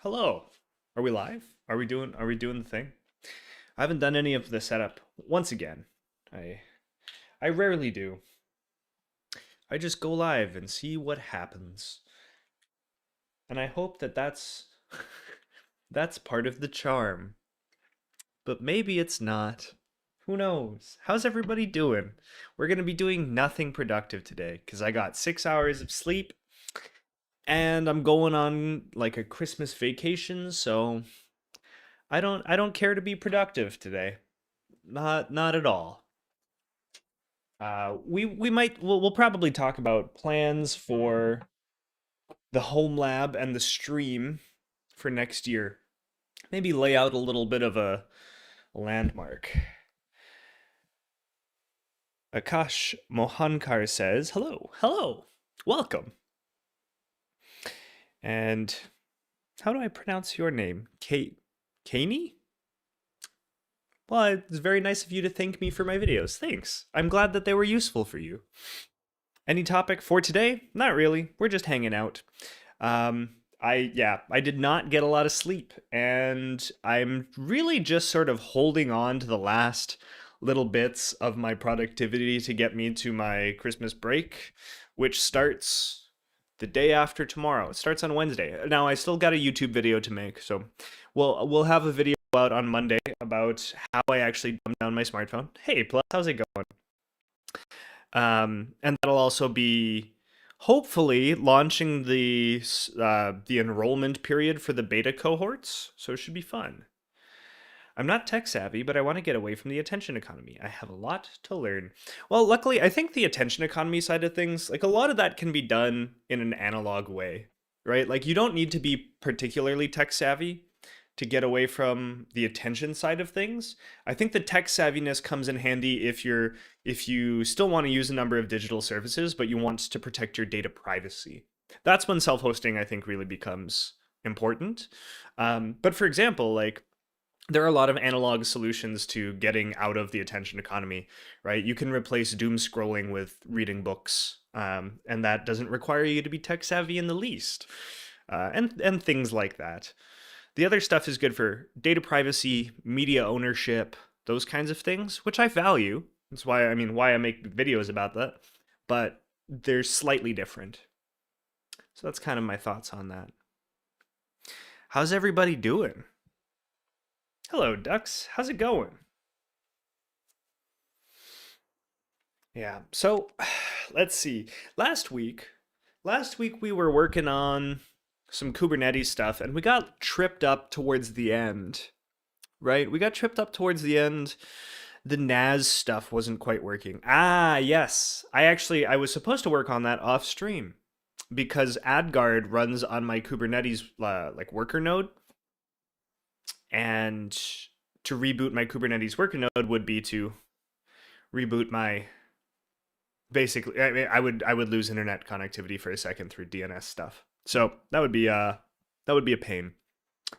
Hello. Are we live? Are we doing the thing? I haven't done any of the setup once again. I I rarely do. I just go live and see what happens. And I hope that that's that's part of the charm. But maybe it's not. Who knows? How's everybody doing? We're going to be doing nothing productive today cuz I got 6 hours of sleep and I'm going on like a Christmas vacation, so I don't care to be productive today. Not at all. We'll probably talk about plans for the home lab and the stream for next year. Maybe lay out a little bit of a landmark. Akash Mohankar says, "Hello, hello, welcome." And how do I pronounce your name? Kaney? Well, it's very nice of you to thank me for my videos. Thanks. I'm glad that they were useful for you. Any topic for today? Not really. We're just hanging out. I did not get a lot of sleep, and I'm really just sort of holding on to the last little bits of my productivity to get me to my Christmas break, which starts the day after tomorrow. It starts on Wednesday. Now I still got a YouTube video to make, so we'll have a video out on Monday about how I actually dumbed down my smartphone. Hey, plus, how's it going? And that'll also be hopefully launching the enrollment period for the beta cohorts, so it should be fun. I'm not tech savvy, but I want to get away from the attention economy. I have a lot to learn. Well, luckily, I think the attention economy side of things, like a lot of that can be done in an analog way, right? Like you don't need to be particularly tech savvy to get away from the attention side of things. I think the tech savviness comes in handy if you still want to use a number of digital services, but you want to protect your data privacy. That's when self-hosting, I think, really becomes important. But for example, like there are a lot of analog solutions to getting out of the attention economy, right? You can replace doom scrolling with reading books, and that doesn't require you to be tech savvy in the least, and things like that. The other stuff is good for data privacy, media ownership, those kinds of things, which I value. That's why I make videos about that. But they're slightly different. So that's kind of my thoughts on that. How's everybody doing? Hello, ducks. How's it going? Yeah. So, let's see. Last week, last week we were working on some Kubernetes stuff and we got tripped up towards the end, right? We got tripped up towards the end. The NAS stuff wasn't quite working. Ah, yes. I was supposed to work on that off stream because AdGuard runs on my Kubernetes like worker node, and to reboot my Kubernetes worker node would be to reboot my basically I would lose internet connectivity for a second through DNS stuff. So that would be a pain.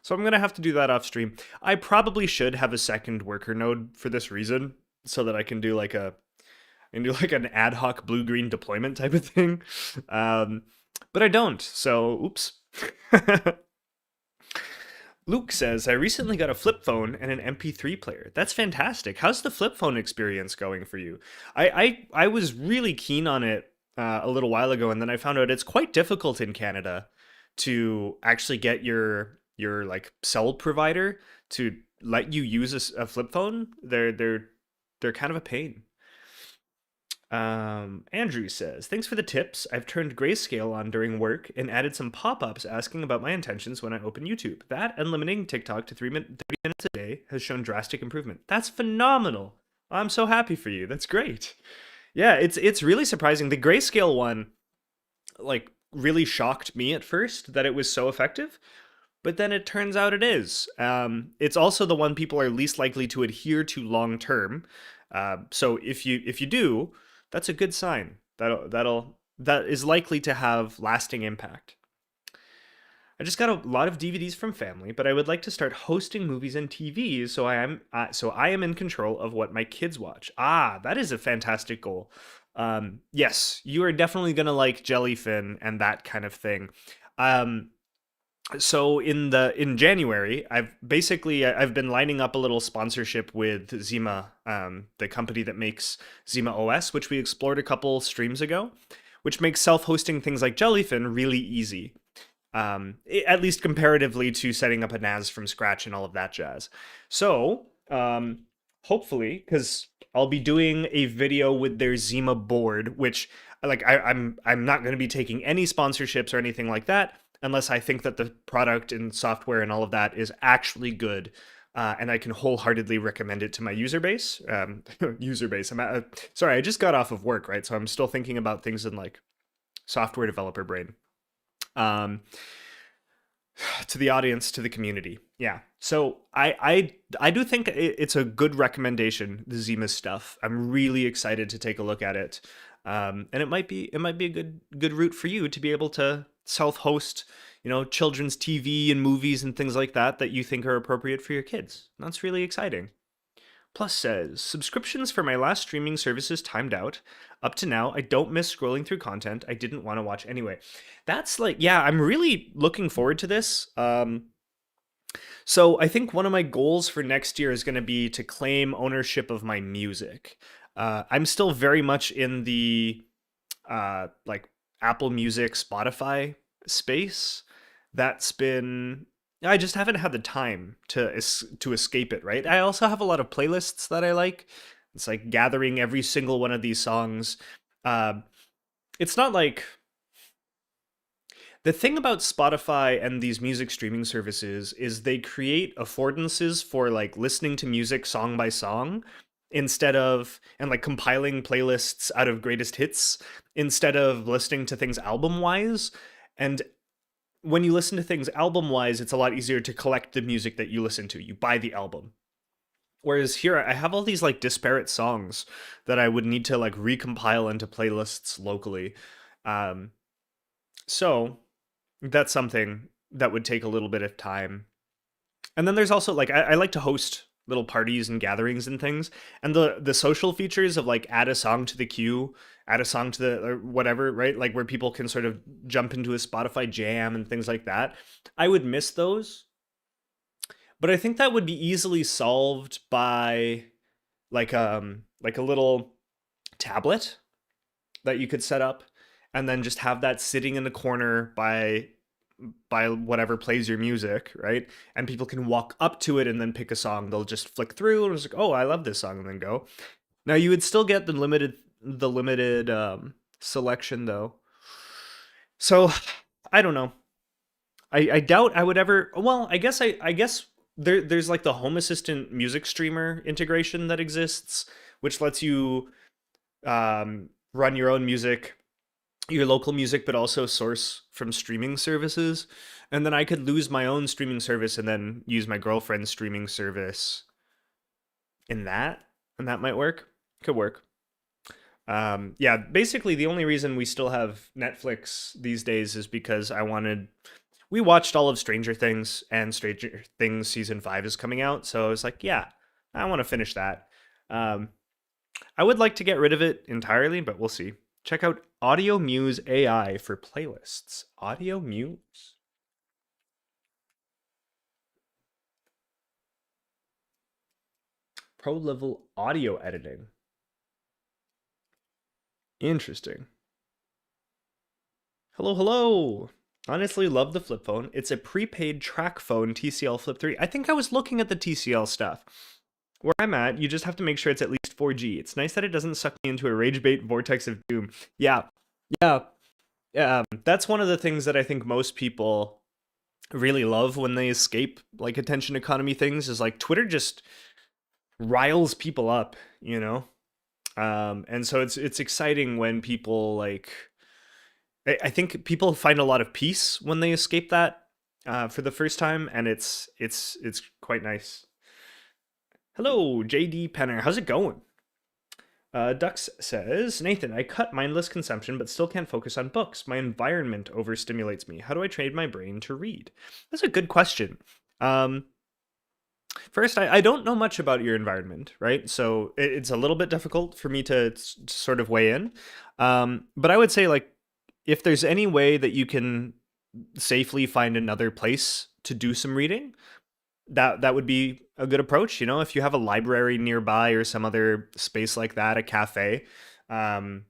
So I'm gonna have to do that off stream. I probably should have a second worker node for this reason, so that I can do like an ad hoc blue green deployment type of thing. But I don't. So oops. Luke says, I recently got a flip phone and an MP3 player. That's fantastic. How's the flip phone experience going for you? I was really keen on it a little while ago, and then I found out it's quite difficult in Canada to actually get your like cell provider to let you use a flip phone. They're kind of a pain. Andrew says, thanks for the tips. I've turned grayscale on during work and added some pop-ups asking about my intentions when I open YouTube. That and limiting TikTok to 30 minutes a day has shown drastic improvement. That's phenomenal. I'm so happy for you. That's great. Yeah, it's really surprising. The grayscale one, like, really shocked me at first that it was so effective, but then it turns out it is. It's also the one people are least likely to adhere to long term. So if you do, that's a good sign. That is likely to have lasting impact. I just got a lot of DVDs from family, but I would like to start hosting movies and TVs so I am in control of what my kids watch. Ah, that is a fantastic goal. Yes, you are definitely gonna like Jellyfin and that kind of thing. Um, So in January, I've been lining up a little sponsorship with Zima, the company that makes Zima OS, which we explored a couple streams ago, which makes self-hosting things like Jellyfin really easy. At least comparatively to setting up a NAS from scratch and all of that jazz. So, hopefully, because I'll be doing a video with their Zima board, which like I'm not going to be taking any sponsorships or anything like that unless I think that the product and software and all of that is actually good. And I can wholeheartedly recommend it to my user base. User base. Sorry, I just got off of work, right? So I'm still thinking about things in like software developer brain. Um, to the audience, to the community. Yeah. So I do think it's a good recommendation, the Zima stuff. I'm really excited to take a look at it. And it might be a good route for you to be able to self-host, children's TV and movies and things like that you think are appropriate for your kids. That's really exciting. Plus says, subscriptions for my last streaming services timed out. Up to now, I don't miss scrolling through content I didn't want to watch anyway. That's like, yeah, I'm really looking forward to this. So I think one of my goals for next year is going to be to claim ownership of my music. I'm still very much in the like Apple Music, Spotify space. That's been I just haven't had the time to escape it, right? I also have a lot of playlists that I like. It's like gathering every single one of these songs. Uh, it's not like the thing about Spotify and these music streaming services is they create affordances for like listening to music song by song instead of and like compiling playlists out of greatest hits instead of listening to things album wise. And when you listen to things album wise, it's a lot easier to collect the music that you listen to. You buy the album. Whereas here, I have all these like disparate songs that I would need to like recompile into playlists locally. Um, so that's something that would take a little bit of time. And then there's also like I like to host little parties and gatherings and things, and the social features of like add a song to the queue, add a song to the or whatever, right? Like where people can sort of jump into a Spotify jam and things like that. I would miss those, but I think that would be easily solved by like a little tablet that you could set up and then just have that sitting in the corner by whatever plays your music, right? And people can walk up to it and then pick a song. They'll just flick through and it's like, oh, I love this song, and then go. Now you would still get the limited selection though. So I don't know. I doubt I would ever. Well, I guess there's like the Home Assistant music streamer integration that exists, which lets you run your own music, your local music, but also source from streaming services. And then I could lose my own streaming service and then use my girlfriend's streaming service in that, and that might work. Could work. Yeah, basically the only reason we still have Netflix these days is because we watched all of Stranger Things, and Stranger Things season 5 is coming out, so I was like, yeah, I want to finish that. Um, I would like to get rid of it entirely, but we'll see. Check out Audio Muse AI for playlists. Audio Muse. Pro level audio editing. Interesting. Hello, hello. Honestly, love the flip phone. It's a prepaid track phone TCL Flip 3. I think I was looking at the TCL stuff. Where I'm at, you just have to make sure it's at least 4G. It's nice that it doesn't suck me into a rage bait vortex of doom. Yeah, yeah. That's one of the things that I think most people really love when they escape like attention economy things is like Twitter just riles people up, you know? And so it's exciting when people like I think people find a lot of peace when they escape that for the first time, and it's quite nice. Hello, JD Penner. How's it going? Dux says, Nathan, I cut mindless consumption but still can't focus on books. My environment overstimulates me. How do I train my brain to read? That's a good question. Um, First, I don't know much about your environment, right? So it's a little bit difficult for me to sort of weigh in. But I would say, like, if there's any way that you can safely find another place to do some reading, that would be a good approach. You know, if you have a library nearby or some other space like that, a cafe, um,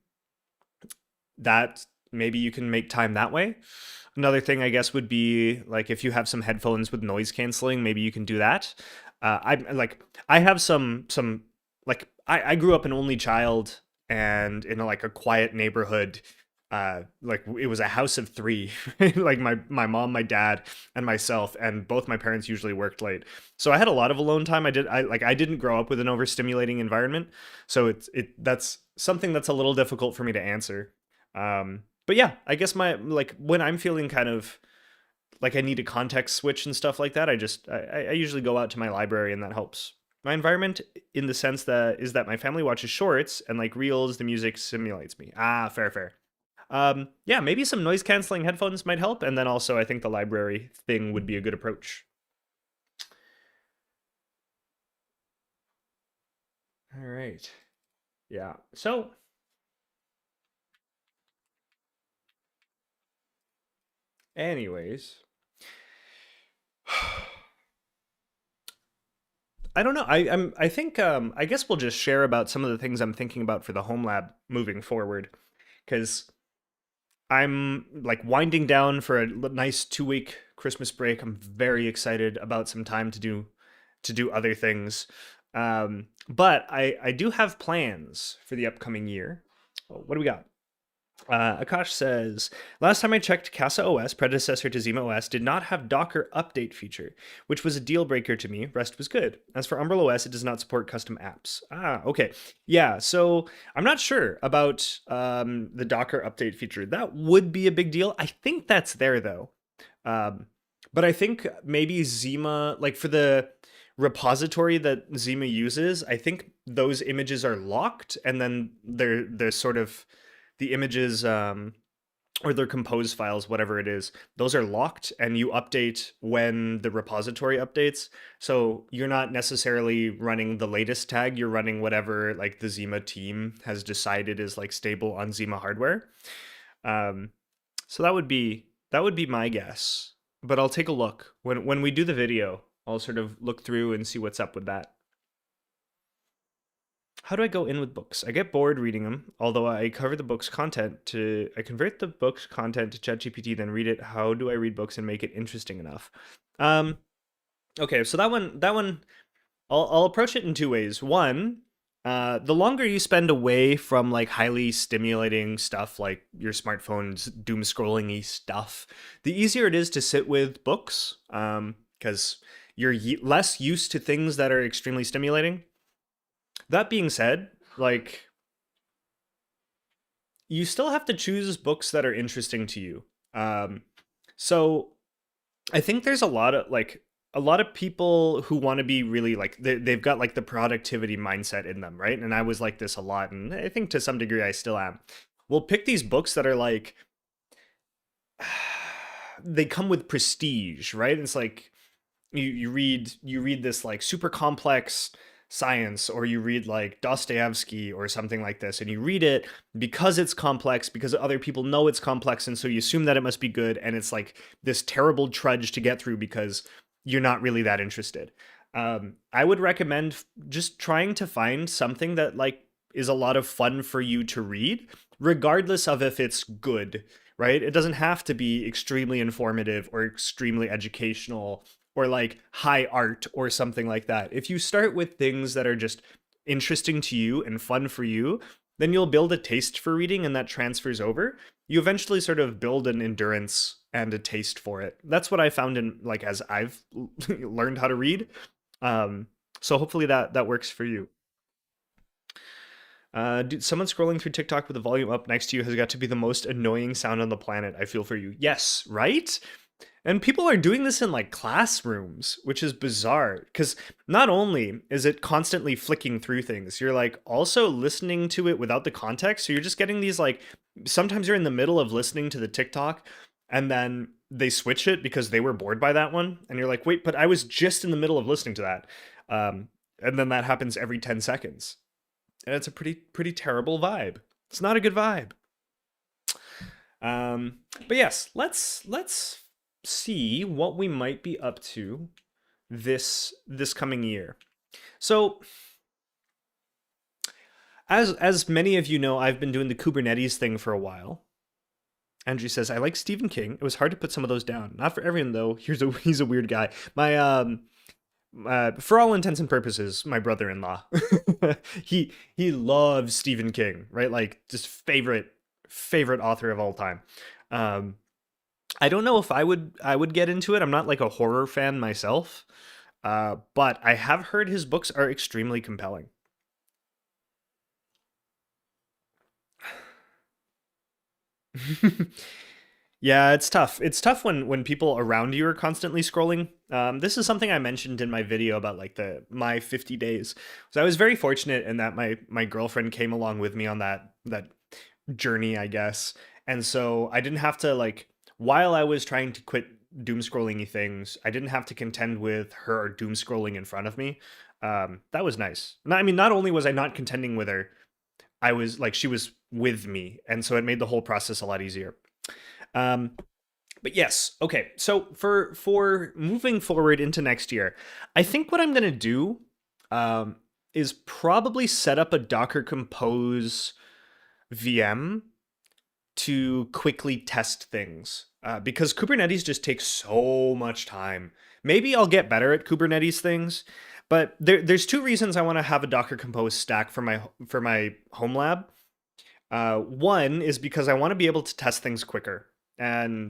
that maybe you can make time that way. Another thing, I guess, would be like if you have some headphones with noise canceling, maybe you can do that. I have some like I grew up an only child and in like a quiet neighborhood. Like it was a house of three, like my mom, my dad, and myself, and both my parents usually worked late, so I had a lot of alone time. I didn't grow up with an overstimulating environment, so that's something that's a little difficult for me to answer. But yeah, I guess my like when I'm feeling kind of like I need a context switch and stuff like that, I usually go out to my library and that helps. My environment in the sense that is that my family watches shorts and like reels, the music simulates me. Ah, fair, fair. Yeah, maybe some noise canceling headphones might help, and then also I think the library thing would be a good approach. All right. Yeah. So, anyways, I don't know. I think I guess we'll just share about some of the things I'm thinking about for the home lab moving forward, because I'm like winding down for a nice 2 week Christmas break. I'm very excited about some time to do other things. But I do have plans for the upcoming year. Oh, what do we got? Akash says, last time I checked, Casa OS, predecessor to Zima OS, did not have Docker update feature, which was a deal breaker to me. Rest was good. As for Umbrella OS, it does not support custom apps. Ah, okay. Yeah, so I'm not sure about the Docker update feature. That would be a big deal. I think that's there though. Um, but I think maybe Zima, like for the repository that Zima uses, I think those images are locked, and then they're sort of the images or their compose files, whatever it is, those are locked and you update when the repository updates. So you're not necessarily running the latest tag, you're running whatever like the Zima team has decided is like stable on Zima hardware. Um, so that would be my guess. But I'll take a look. When we do the video, I'll sort of look through and see what's up with that. How do I go in with books? I get bored reading them, although I convert the book's content to ChatGPT, then read it. How do I read books and make it interesting enough? Um, okay, so that one, I'll approach it in two ways. One, the longer you spend away from like highly stimulating stuff like your smartphone's doom scrolling stuff, the easier it is to sit with books. Because you're less used to things that are extremely stimulating. That being said, like you still have to choose books that are interesting to you. Um, so I think there's a lot of people who want to be really like they've got like the productivity mindset in them, right? And I was like this a lot, and I think to some degree I still am. We'll pick these books that are like they come with prestige, right? It's like you read this like super complex science, or you read like Dostoevsky or something like this, and you read it because it's complex, because other people know it's complex, and so you assume that it must be good, and it's like this terrible trudge to get through because you're not really that interested. I would recommend just trying to find something that like is a lot of fun for you to read, regardless of if it's good, right? It doesn't have to be extremely informative or extremely educational or like high art or something like that. If you start with things that are just interesting to you and fun for you, then you'll build a taste for reading and that transfers over. You eventually sort of build an endurance and a taste for it. That's what I found in like as I've learned how to read. Um, so hopefully that works for you. Dude, someone scrolling through TikTok with the volume up next to you has got to be the most annoying sound on the planet. I feel for you. Yes, right? And people are doing this in like classrooms, which is bizarre because not only is it constantly flicking through things, you're like also listening to it without the context. So you're just getting these like sometimes you're in the middle of listening to the TikTok and then they switch it because they were bored by that one. And you're like, wait, but I was just in the middle of listening to that. And then that happens every 10 seconds. And it's a pretty terrible vibe. It's not a good vibe. But yes, let's see what we might be up to this coming year. So, as many of you know, I've been doing the Kubernetes thing for a while. Andrew says, I like Stephen King. It was hard to put some of those down. Not for everyone though. He's a weird guy. For all intents and purposes, my brother-in-law. He loves Stephen King, right? Like just favorite author of all time. Um, I don't know if I would get into it. I'm not like a horror fan myself, but I have heard his books are extremely compelling. Yeah, it's tough. It's tough when people around you are constantly scrolling. This is something I mentioned in my video about like the my 50 days. So I was very fortunate in that my girlfriend came along with me on that journey, I guess. And so I didn't have to like while I was trying to quit doom scrolling things, I didn't have to contend with her doom scrolling in front of me. That was nice. I mean, not only was I not contending with her, I was like she was with me, and so it made the whole process a lot easier. Um, but yes, okay. So for moving forward into next year, I think what I'm gonna do um, is probably set up a Docker Compose VM to quickly test things because Kubernetes just takes so much time. Maybe I'll get better at Kubernetes things, but there's two reasons I want to have a Docker Compose stack for my home lab. One is because I want to be able to test things quicker, and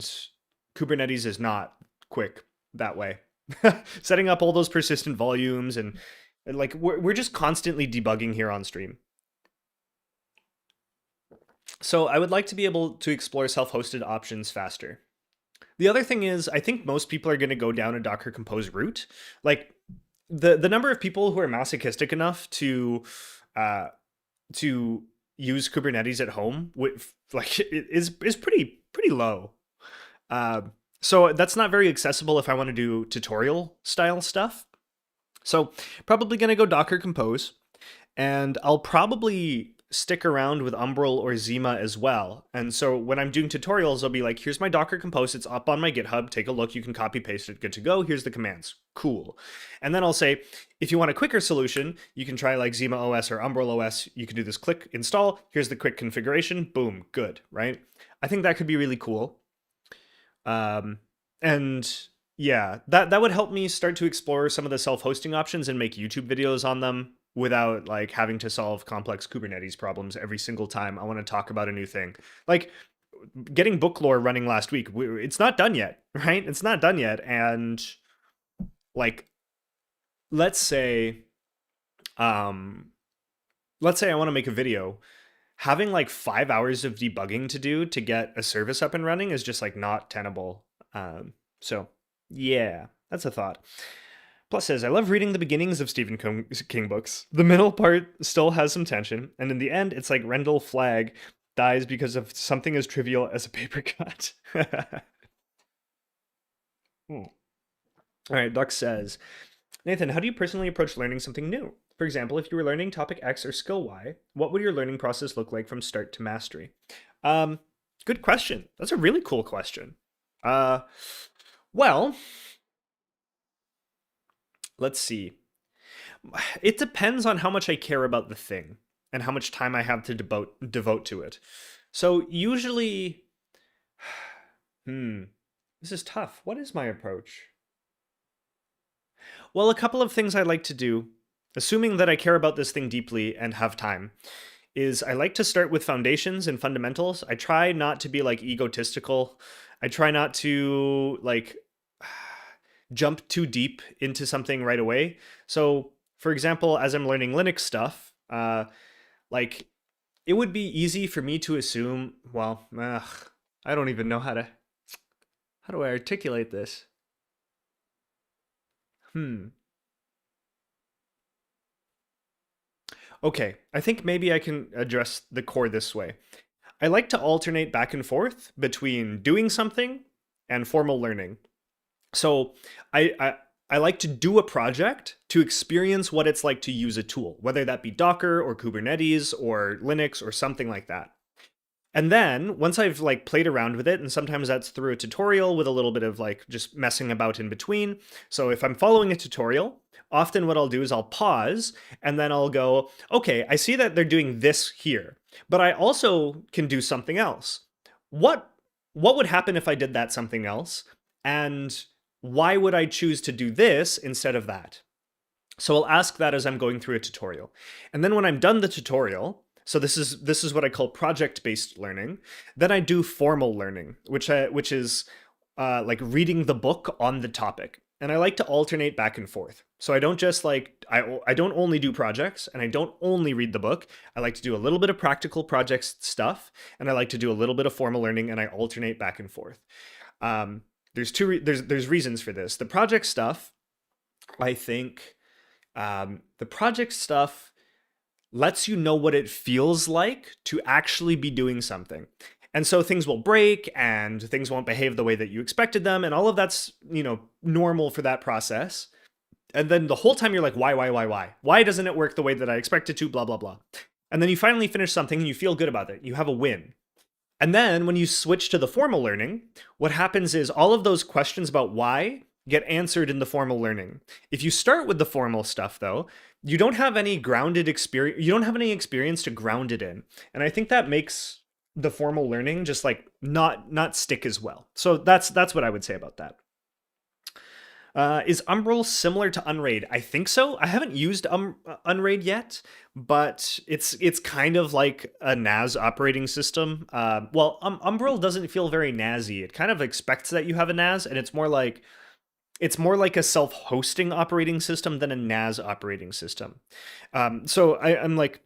Kubernetes is not quick that way. Setting up all those persistent volumes and like we're just constantly debugging here on stream. So I would like to be able to explore self-hosted options faster. The other thing is, I think most people are going to go down a Docker Compose route. Like the number of people who are masochistic enough uh, to use Kubernetes at home with like is pretty low. So that's not very accessible if I want to do tutorial style stuff. So probably gonna go Docker Compose, and I'll probably stick around with Umbrel or Zima as well. And so when I'm doing tutorials, I'll be like, here's my Docker Compose, it's up on my GitHub, take a look, you can copy paste it, good to go, here's the commands, cool. And then I'll say, if you want a quicker solution, you can try like Zima OS or Umbrel OS, you can do this click install, here's the quick configuration, boom, good, right? I think that could be really cool. Um, and yeah, that would help me start to explore some of the self-hosting options and make YouTube videos on them without like having to solve complex Kubernetes problems every single time I want to talk about a new thing. Like getting book lore running last week, it's not done yet, right? It's not done yet. And like, let's say, um, let's say I want to make a video. Having like 5 hours of debugging to do to get a service up and running is just like not tenable. So yeah, that's a thought. Plus says, I love reading the beginnings of Stephen King books. The middle part still has some tension, and in the end, it's like Rendell Flagg dies because of something as trivial as a paper cut. Hmm. All right, Duck says, Nathan, how do you personally approach learning something new? For example, if you were learning topic X or skill Y, what would your learning process look like from start to mastery? Um, Good question. That's a really cool question. Uh, well, let's see. It depends on how much I care about the thing and how much time I have to devote to it. So usually, hmm, this is tough. What is my approach? Well, a couple of things I like to do, assuming that I care about this thing deeply and have time, is I like to start with foundations and fundamentals. I try not to be like egotistical. I try not to like jump too deep into something right away. So, for example, as I'm learning Linux stuff, like it would be easy for me to assume, well, I don't even know how do I articulate this? Hmm. Okay, I think maybe I can address the core this way. I like to alternate back and forth between doing something and formal learning. So I like to do a project to experience what it's like to use a tool, whether that be Docker or Kubernetes or Linux or something like that. And then once I've like played around with it, and sometimes that's through a tutorial with a little bit of like just messing about in between. So if I'm following a tutorial, often what I'll do is I'll pause and then I'll go, okay, I see that they're doing this here, but I also can do something else. What what would happen if I did that something else? And why would I choose to do this instead of that? So I'll ask that as I'm going through a tutorial. And then when I'm done the tutorial, so this is what I call project-based learning, then I do formal learning, which is like reading the book on the topic. And I like to alternate back and forth. So I don't just like I don't only do projects and I don't only read the book. I like to do a little bit of practical projects stuff and I like to do a little bit of formal learning and I alternate back and forth. There's reasons for this. The project stuff, I think the project stuff lets you know what it feels like to actually be doing something. And so things will break and things won't behave the way that you expected them. And all of that's, normal for that process. And then the whole time you're like, why? Why doesn't it work the way that I expect it to? Blah, blah, blah. And then you finally finish something and you feel good about it. You have a win. And then when you switch to the formal learning, what happens is all of those questions about why get answered in the formal learning. If you start with the formal stuff though, you don't have any grounded experience, you don't have any experience to ground it in. And I think that makes the formal learning just like not stick as well. So that's what I would say about that. Is Umbrel similar to Unraid? I think so. I haven't used Unraid yet, but it's kind of like a NAS operating system. Well, Umbrel doesn't feel very NASy. It kind of expects that you have a NAS, and it's more like a self-hosting operating system than a NAS operating system. So I'm like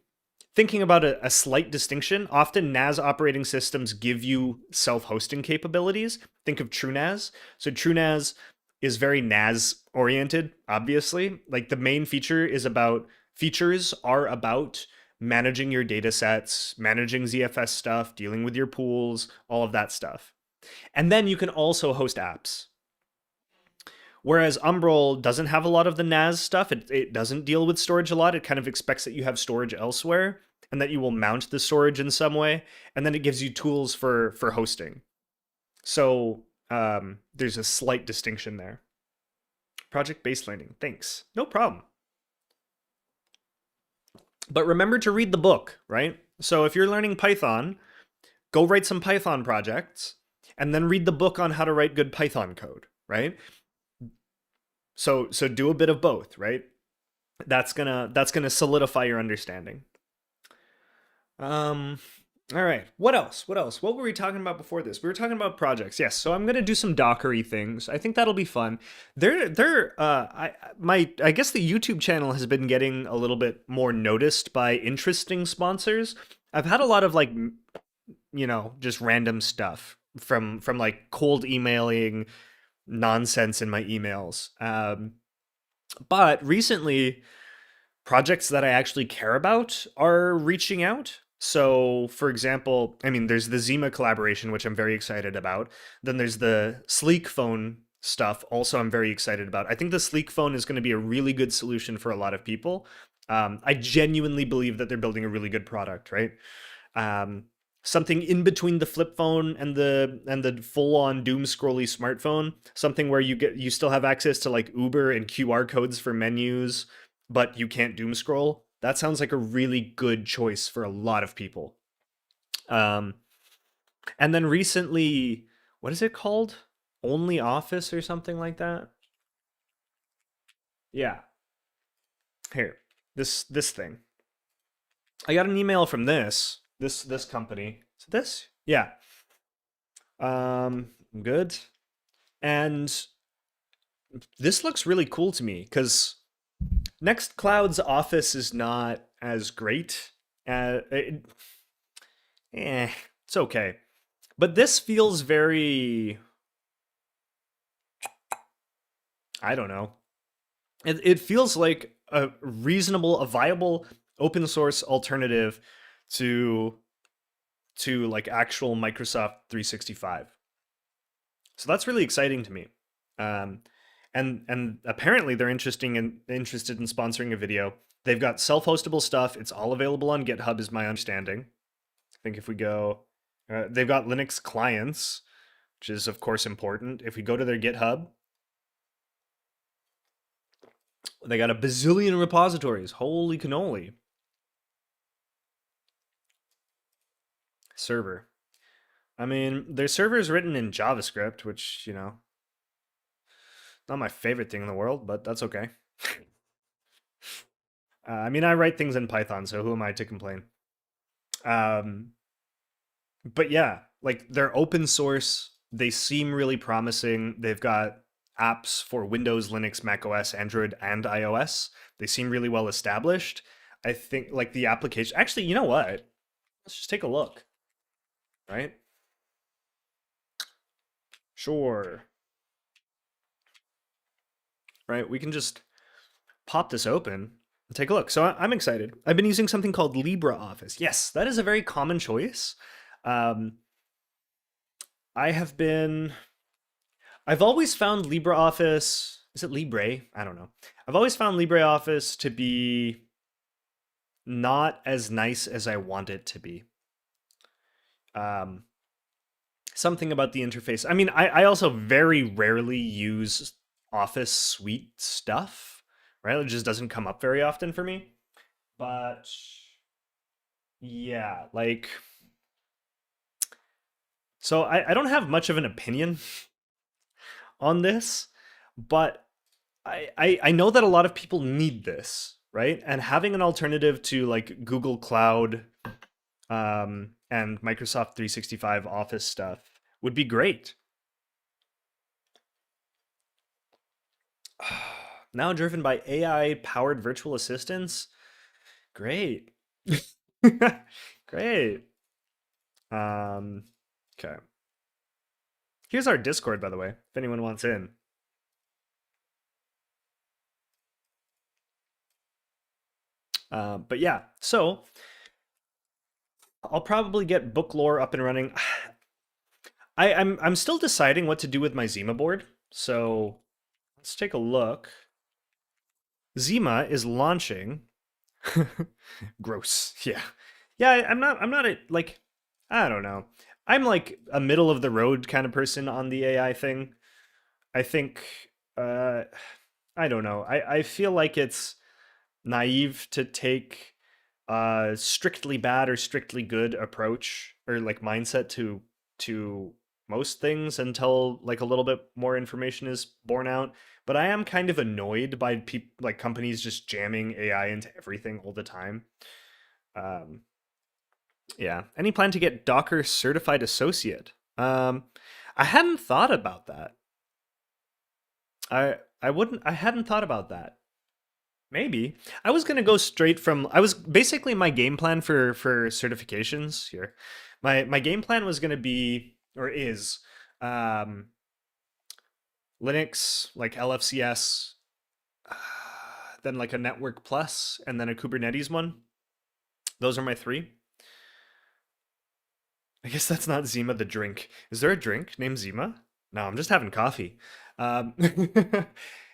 thinking about a slight distinction. Often NAS operating systems give you self-hosting capabilities. Think of TrueNAS. So TrueNAS is very NAS oriented, obviously. Like the main features are about managing your data sets, managing ZFS stuff, dealing with your pools, all of that stuff. And then you can also host apps. Whereas Umbrel doesn't have a lot of the NAS stuff. It doesn't deal with storage a lot. It kind of expects that you have storage elsewhere and that you will mount the storage in some way. And then it gives you tools for hosting. So there's a slight distinction there. Project-based learning. Thanks. No problem. But remember to read the book, right? So if you're learning Python, go write some Python projects and then read the book on how to write good Python code, right? So do a bit of both, right? That's gonna solidify your understanding. All right. What else? What were we talking about before this? We were talking about projects. Yes. So I'm gonna do some Dockery things. I think that'll be fun. I guess the YouTube channel has been getting a little bit more noticed by interesting sponsors. I've had a lot of like, just random stuff from like cold emailing nonsense in my emails. But recently, projects that I actually care about are reaching out. So, for example, I mean, there's the Zima collaboration, which I'm very excited about. Then there's the Sleek phone stuff, also I'm very excited about. I think the Sleek phone is going to be a really good solution for a lot of people. I genuinely believe that they're building a really good product, right? Something in between the flip phone and the full-on doom scrolly smartphone, something where you still have access to like Uber and QR codes for menus, but you can't doom scroll. That sounds like a really good choice for a lot of people. And then recently, what is it called? Only Office or something like that? Yeah. Here. This thing. I got an email from this company. Is it this? Yeah. Good. And this looks really cool to me because Nextcloud's Office is not as great. It's okay. But this feels very, I don't know. It feels like a viable open source alternative to like actual Microsoft 365. So that's really exciting to me. And apparently they're interested in sponsoring a video. They've got self-hostable stuff. It's all available on GitHub, is my understanding. I think if we go They've got Linux clients, which is of course important. If we go to their GitHub, they got a bazillion repositories. Holy cannoli. Server. I mean, their server is written in JavaScript, which, not my favorite thing in the world, but that's okay. I mean, I write things in Python, so who am I to complain? Um, but yeah, like they're open source. They seem really promising. They've got apps for Windows, Linux, Mac OS, Android, and iOS. They seem really well established. I think like the application. Actually, you know what? Let's just take a look, right? Sure. Right? We can just pop this open and take a look. So I'm excited. I've been using something called LibreOffice. Yes, that is a very common choice. Um, I have been I've always found LibreOffice, is it Libre? I don't know. I've always found LibreOffice to be not as nice as I want it to be. Um, Something about the interface. I mean, I also very rarely use Office Suite stuff, right? It just doesn't come up very often for me. But yeah, like, so I don't have much of an opinion on this, but I know that a lot of people need this, right? And having an alternative to like Google Cloud and Microsoft 365 Office stuff would be great. Now driven by AI powered virtual assistants. Great. Great. Um, okay. Here's our Discord, by the way, if anyone wants in. But yeah, so I'll probably get book lore up and running. I'm still deciding what to do with my Zima board. So let's take a look. Zima is launching. Gross. Yeah. Yeah, I'm not like I don't know. I'm like a middle of the road kind of person on the AI thing. I think uh I don't know. I feel like it's naive to take a strictly bad or strictly good approach or like mindset to most things until like a little bit more information is borne out. But I am kind of annoyed by people like companies just jamming AI into everything all the time. Um, yeah. Any plan to get Docker certified associate? I hadn't thought about that. I hadn't thought about that. Maybe. I was gonna go straight from I was basically my game plan for certifications here. My game plan was gonna be or is um Linux, like LFCS, then like a network plus, and then a Kubernetes one. Those are my three. I guess that's not Zima the drink. Is there a drink named Zima? No, I'm just having coffee. Um,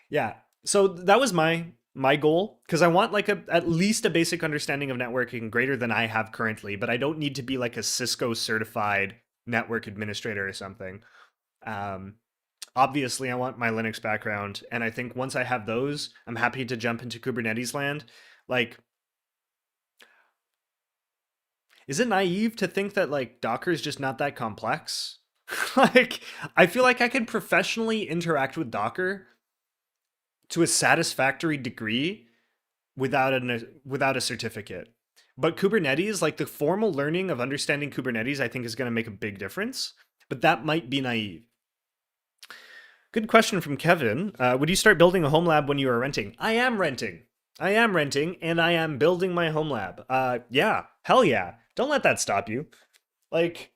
yeah. So that was my goal because I want like a at least a basic understanding of networking greater than I have currently, but I don't need to be like a Cisco certified network administrator or something. Um, Obviously, I want my Linux background, and I think once I have those, I'm happy to jump into Kubernetes land. Like, is it naive to think that like Docker is just not that complex? Like, I feel like I can professionally interact with Docker to a satisfactory degree without a certificate. But Kubernetes, like the formal learning of understanding Kubernetes, I think is going to make a big difference. But that might be naive. Good question from Kevin. Would you start building a home lab when you are renting? I am renting. I am renting, and I am building my home lab. Yeah, hell yeah. Don't let that stop you. Like,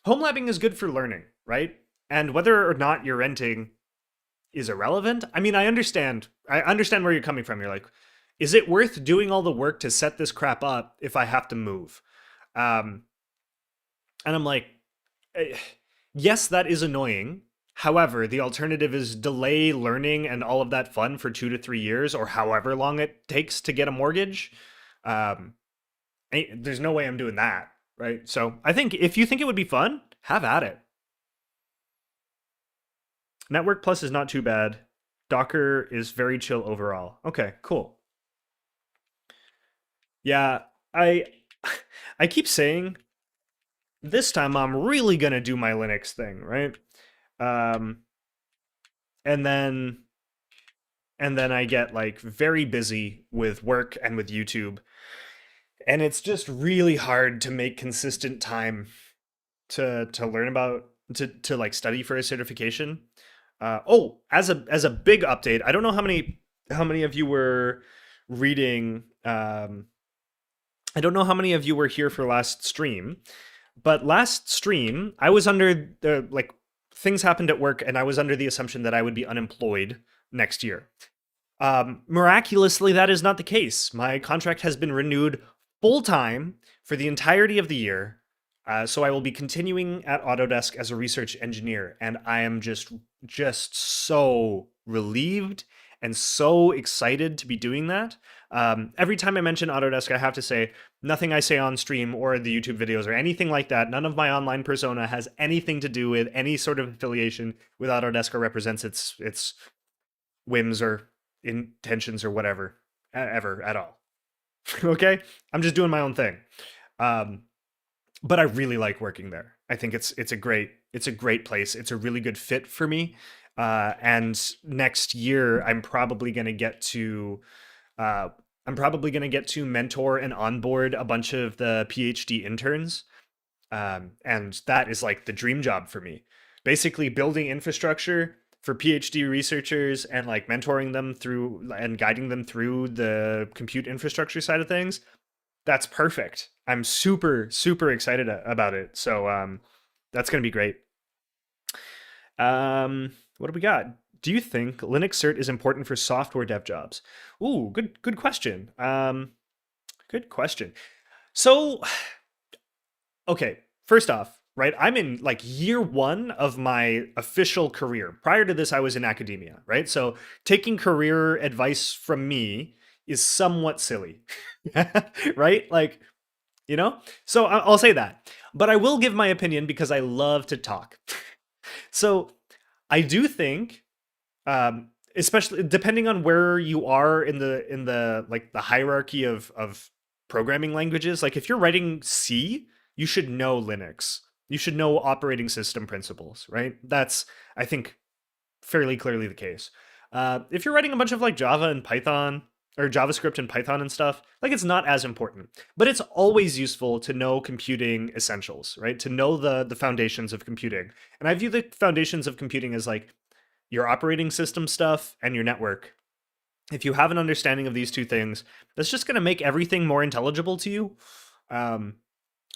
home labbing is good for learning, right? And whether or not you're renting is irrelevant. I mean, I understand. I understand where you're coming from. You're like, is it worth doing all the work to set this crap up if I have to move? Um, and I'm like, eh, yes, that is annoying. However, the alternative is delay learning and all of that fun for 2 to 3 years or however long it takes to get a mortgage. Um, there's no way I'm doing that. right? So I think if you think it would be fun, have at it. Network Plus is not too bad. Docker is very chill overall. Okay, cool. Yeah, I I keep saying this time I'm really gonna do my Linux thing, right? Um, and then I get like very busy with work and with YouTube, and it's just really hard to make consistent time to learn about to like study for a certification. Oh, as a big update, I don't know how many of you were reading. I don't know how many of you were here for last stream, but last stream I was under the like things happened at work, and I was under the assumption that I would be unemployed next year. Miraculously, that is not the case. My contract has been renewed full time for the entirety of the year. So I will be continuing at Autodesk as a research engineer, and I am just so relieved and so excited to be doing that. Every time I mention Autodesk, I have to say nothing I say on stream or the YouTube videos or anything like that. None of my online persona has anything to do with any sort of affiliation with Autodesk or represents its whims or intentions or whatever ever at all. Okay, I'm just doing my own thing. Um, but I really like working there. I think it's a great place. It's a really good fit for me. And next year, uh, I'm probably gonna get to mentor and onboard a bunch of the PhD interns, and that is like the dream job for me. Basically, building infrastructure for PhD researchers and like mentoring them through and guiding them through the compute infrastructure side of things. That's perfect. I'm super excited about it. So that's gonna be great. What do we got? Do you think Linux cert is important for software dev jobs? Ooh, good question. Good question. So okay, first off, right? I'm in like year one of my official career. Prior to this, I was in academia, right? So taking career advice from me is somewhat silly, right? Like, you know? So I'll say that. But I will give my opinion because I love to talk. So I do think especially depending on where you are in the like the hierarchy of programming languages. Like if you're writing C, you should know Linux. You should know operating system principles, right? That's, I think, fairly clearly the case. If you're writing a bunch of like Java and Python or JavaScript and Python and stuff, like it's not as important. But it's always useful to know computing essentials, right? To know the foundations of computing. And I view the foundations of computing as like your operating system stuff and your network. If you have an understanding of these two things, that's just going to make everything more intelligible to you. Um,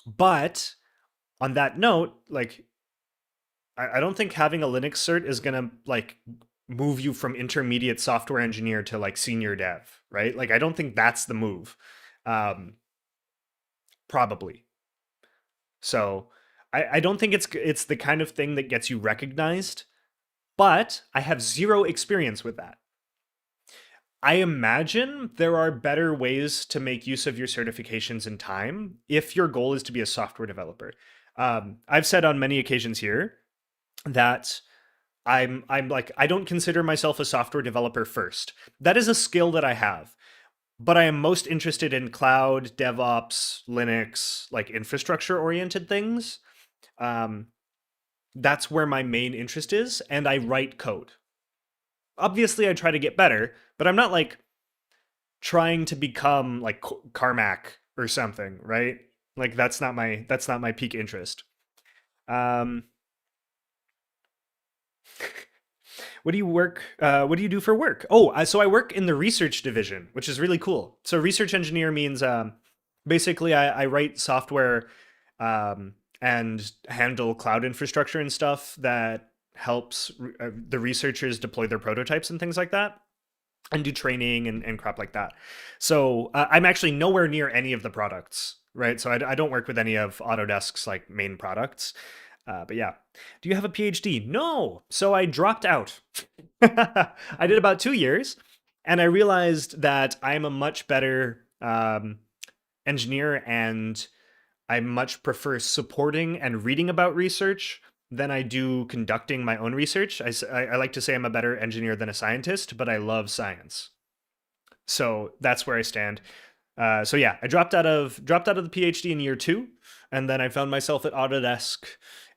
but on that note, like I don't think having a Linux cert is gonna like move you from intermediate software engineer to like senior dev, right? Like I don't think that's the move. Um, Probably. So I don't think it's the kind of thing that gets you recognized, but I have zero experience with that. I imagine there are better ways to make use of your certifications in time if your goal is to be a software developer. I've said on many occasions here that I'm like I don't consider myself a software developer first. That is a skill that I have, but I am most interested in cloud, DevOps, Linux, like infrastructure oriented things. Um, that's where my main interest is, and I write code. Obviously, I try to get better, but I'm not like trying to become like Carmack or something, right? Like that's not my peak interest. Um, what do you work? What do you do for work? Oh, so I work in the research division, which is really cool. So research engineer means basically I write software and handle cloud infrastructure and stuff that helps the researchers deploy their prototypes and things like that and do training and crap like that. So I'm actually nowhere near any of the products, right? So I don't work with any of Autodesk's like main products. But yeah, do you have a PhD? No. So I dropped out. I did about 2 years, and I realized that I'm a much better engineer and I much prefer supporting and reading about research than I do conducting my own research. I like to say I'm a better engineer than a scientist, but I love science. So that's where I stand. So yeah, I dropped out of the PhD in year two, and then I found myself at Autodesk,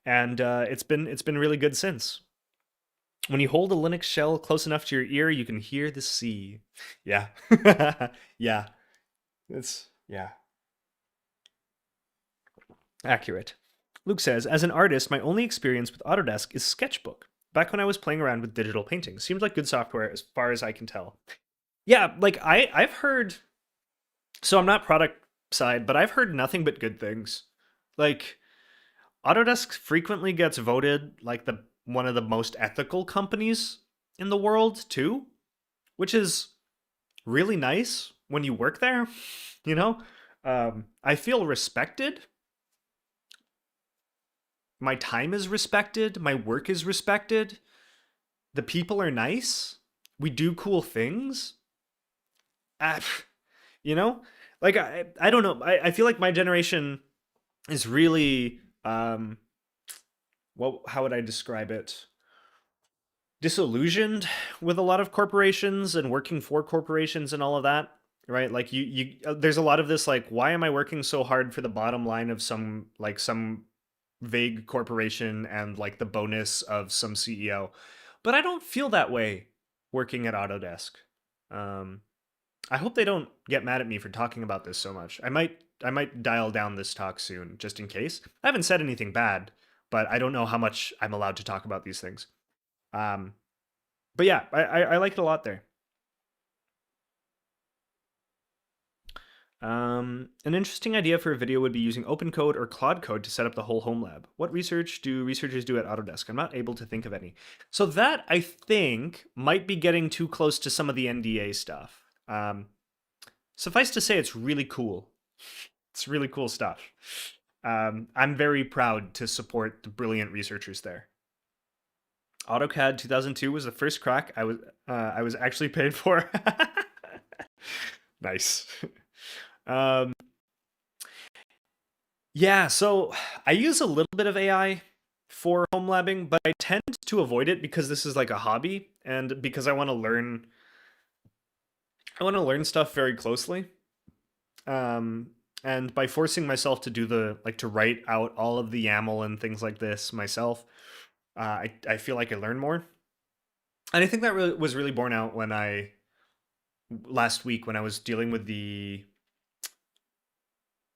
and it's been really good since. When you hold a Linux shell close enough to your ear, you can hear the sea. Yeah, yeah, it's yeah, accurate. Luke says, as an artist, my only experience with Autodesk is Sketchbook. Back when I was playing around with digital painting, seems like good software as far as I can tell. Yeah, like I've heard. So I'm not product side, but I've heard nothing but good things. Like Autodesk frequently gets voted like the one of the most ethical companies in the world too, which is really nice when you work there. You know, I feel respected. My time is respected. My work is respected. The people are nice. We do cool things. Ah, you know, like I don't know. I feel like my generation is really what how would I describe it? Disillusioned with a lot of corporations and working for corporations and all of that, right? Like there's a lot of this like why am I working so hard for the bottom line of some vague corporation and like the bonus of some CEO. But I don't feel that way working at Autodesk. Um I hope they don't get mad at me for talking about this so much. I might dial down this talk soon just in case. I haven't said anything bad, but I don't know how much I'm allowed to talk about these things. Um, but yeah, I like it a lot there. An interesting idea for a video would be using OpenCode or Claude Code to set up the whole home lab. What research do researchers do at Autodesk? I'm not able to think of any. So that I think might be getting too close to some of the NDA stuff. Suffice to say, it's really cool. It's really cool stuff. I'm very proud to support the brilliant researchers there. AutoCAD 2002 was the first crack I was actually paid for. Nice. Um, yeah, so I use a little bit of AI for home labbing, but I tend to avoid it because this is like a hobby and because I want to learn stuff very closely. Um, and by forcing myself to do to write out all of the YAML and things like this myself, I feel like I learn more. And I think that was really borne out when I last week when I was dealing with the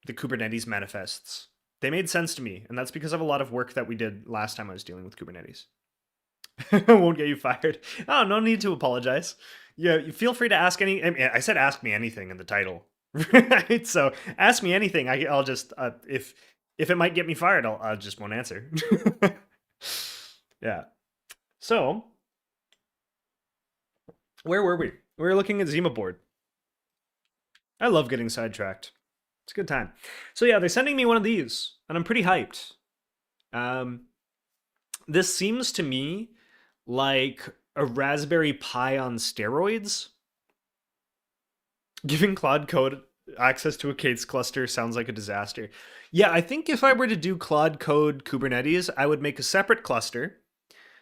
Kubernetes manifests. They made sense to me, and that's because of a lot of work that we did last time I was dealing with Kubernetes. Won't get you fired. Oh, no need to apologize. Yeah, you feel free to ask any. I mean, I said ask me anything in the title, right? So ask me anything. I'll just if it might get me fired, I just won't answer. Yeah. So where were we? We were looking at Zima board. I love getting sidetracked. It's a good time. So yeah, they're sending me one of these, and I'm pretty hyped. Um, this seems to me like a Raspberry Pi on steroids. Giving Claude Code access to a K8s cluster sounds like a disaster. Yeah, I think if I were to do Claude Code Kubernetes, I would make a separate cluster.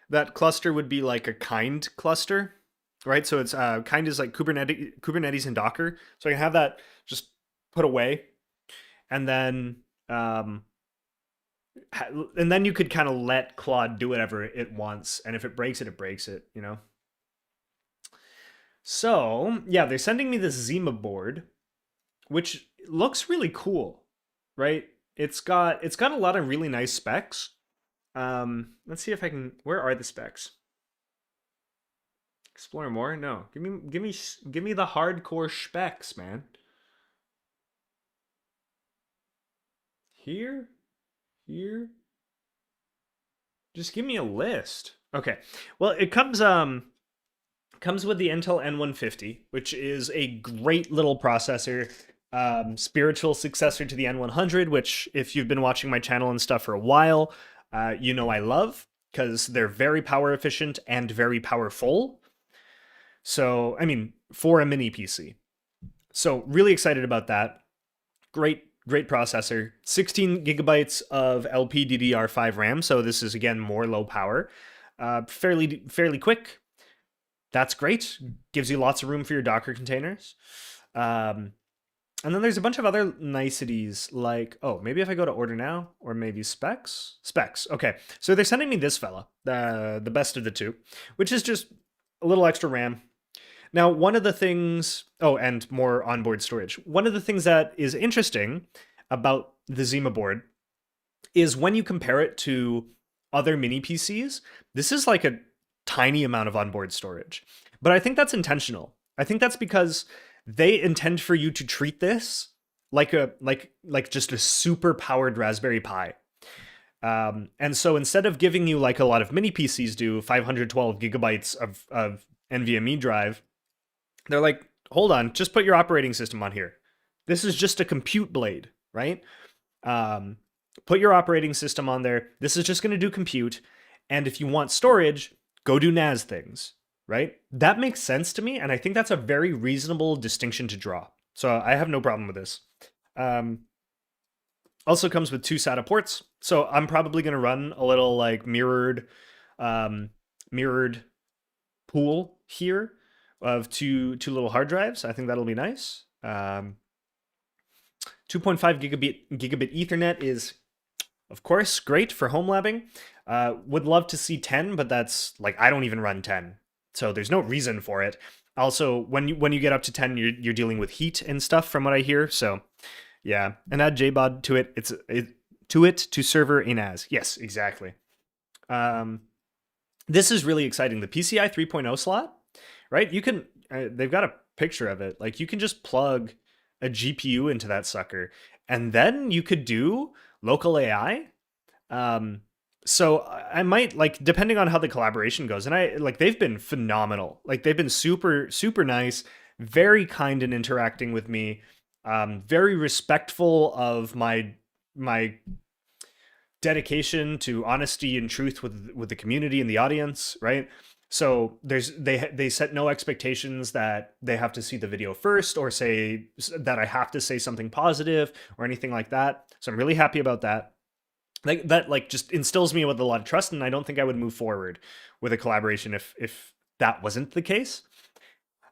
That cluster would be like a kind cluster, right? So it's kind is like Kubernetes and Docker. So I can have that just put away, and then um, and then you could kind of let Claude do whatever it wants, and if it breaks it, it breaks it, you know. So yeah, they're sending me this Zima board, which looks really cool, right? It's got a lot of really nice specs. Let's see if I can. Where are the specs? Explore more? No, give me the hardcore specs, man. Here, here. Just give me a list. Okay. Well, it comes with the Intel N150, which is a great little processor, spiritual successor to the N100, which, if you've been watching my channel and stuff for a while, you know I love because they're very power efficient and very powerful. So, I mean, for a mini PC. So, really excited about that. Great, great processor, 16 gigabytes of LPDDR5 RAM. So this is again more low power, fairly quick. That's great. Gives you lots of room for your Docker containers. Um, and then there's a bunch of other niceties like, oh, maybe if I go to order now, or maybe specs. Specs. Okay, so they're sending me this fella, the best of the two, which is just a little extra RAM. Now, one of the things, oh, and more onboard storage. One of the things that is interesting about the Zima board is when you compare it to other mini PCs, this is like a tiny amount of onboard storage. But I think that's intentional. I think that's because they intend for you to treat this like just a super powered Raspberry Pi. And so instead of giving you like a lot of mini PCs do, 512 gigabytes of NVMe drive, they're like, hold on, just put your operating system on here. This is just a compute blade, right? Put your operating system on there. This is just going to do compute. And if you want storage, go do NAS things, right? That makes sense to me. And I think that's a very reasonable distinction to draw. So I have no problem with this. Also comes with 2 SATA ports. So I'm probably going to run a little like mirrored pool here of two little hard drives. I think that'll be nice. 2.5 gigabit Ethernet is, of course, great for home labbing. Would love to see 10, but that's like, I don't even run 10, so there's no reason for it. Also, when you get up to 10, you're dealing with heat and stuff, from what I hear. So, yeah, and add JBOD to it to server in as. Yes, exactly. This is really exciting. The PCI 3.0 slot, right? You can they've got a picture of it. Like you can just plug a GPU into that sucker, and then you could do local AI. So I might, like, depending on how the collaboration goes, and I like, they've been phenomenal. Like they've been super nice, very kind in interacting with me, very respectful of my dedication to honesty and truth with the community and the audience, right? So they set no expectations that they have to see the video first, or say that I have to say something positive or anything like that. So I'm really happy about that. Like that, like, just instills me with a lot of trust, and I don't think I would move forward with a collaboration if that wasn't the case.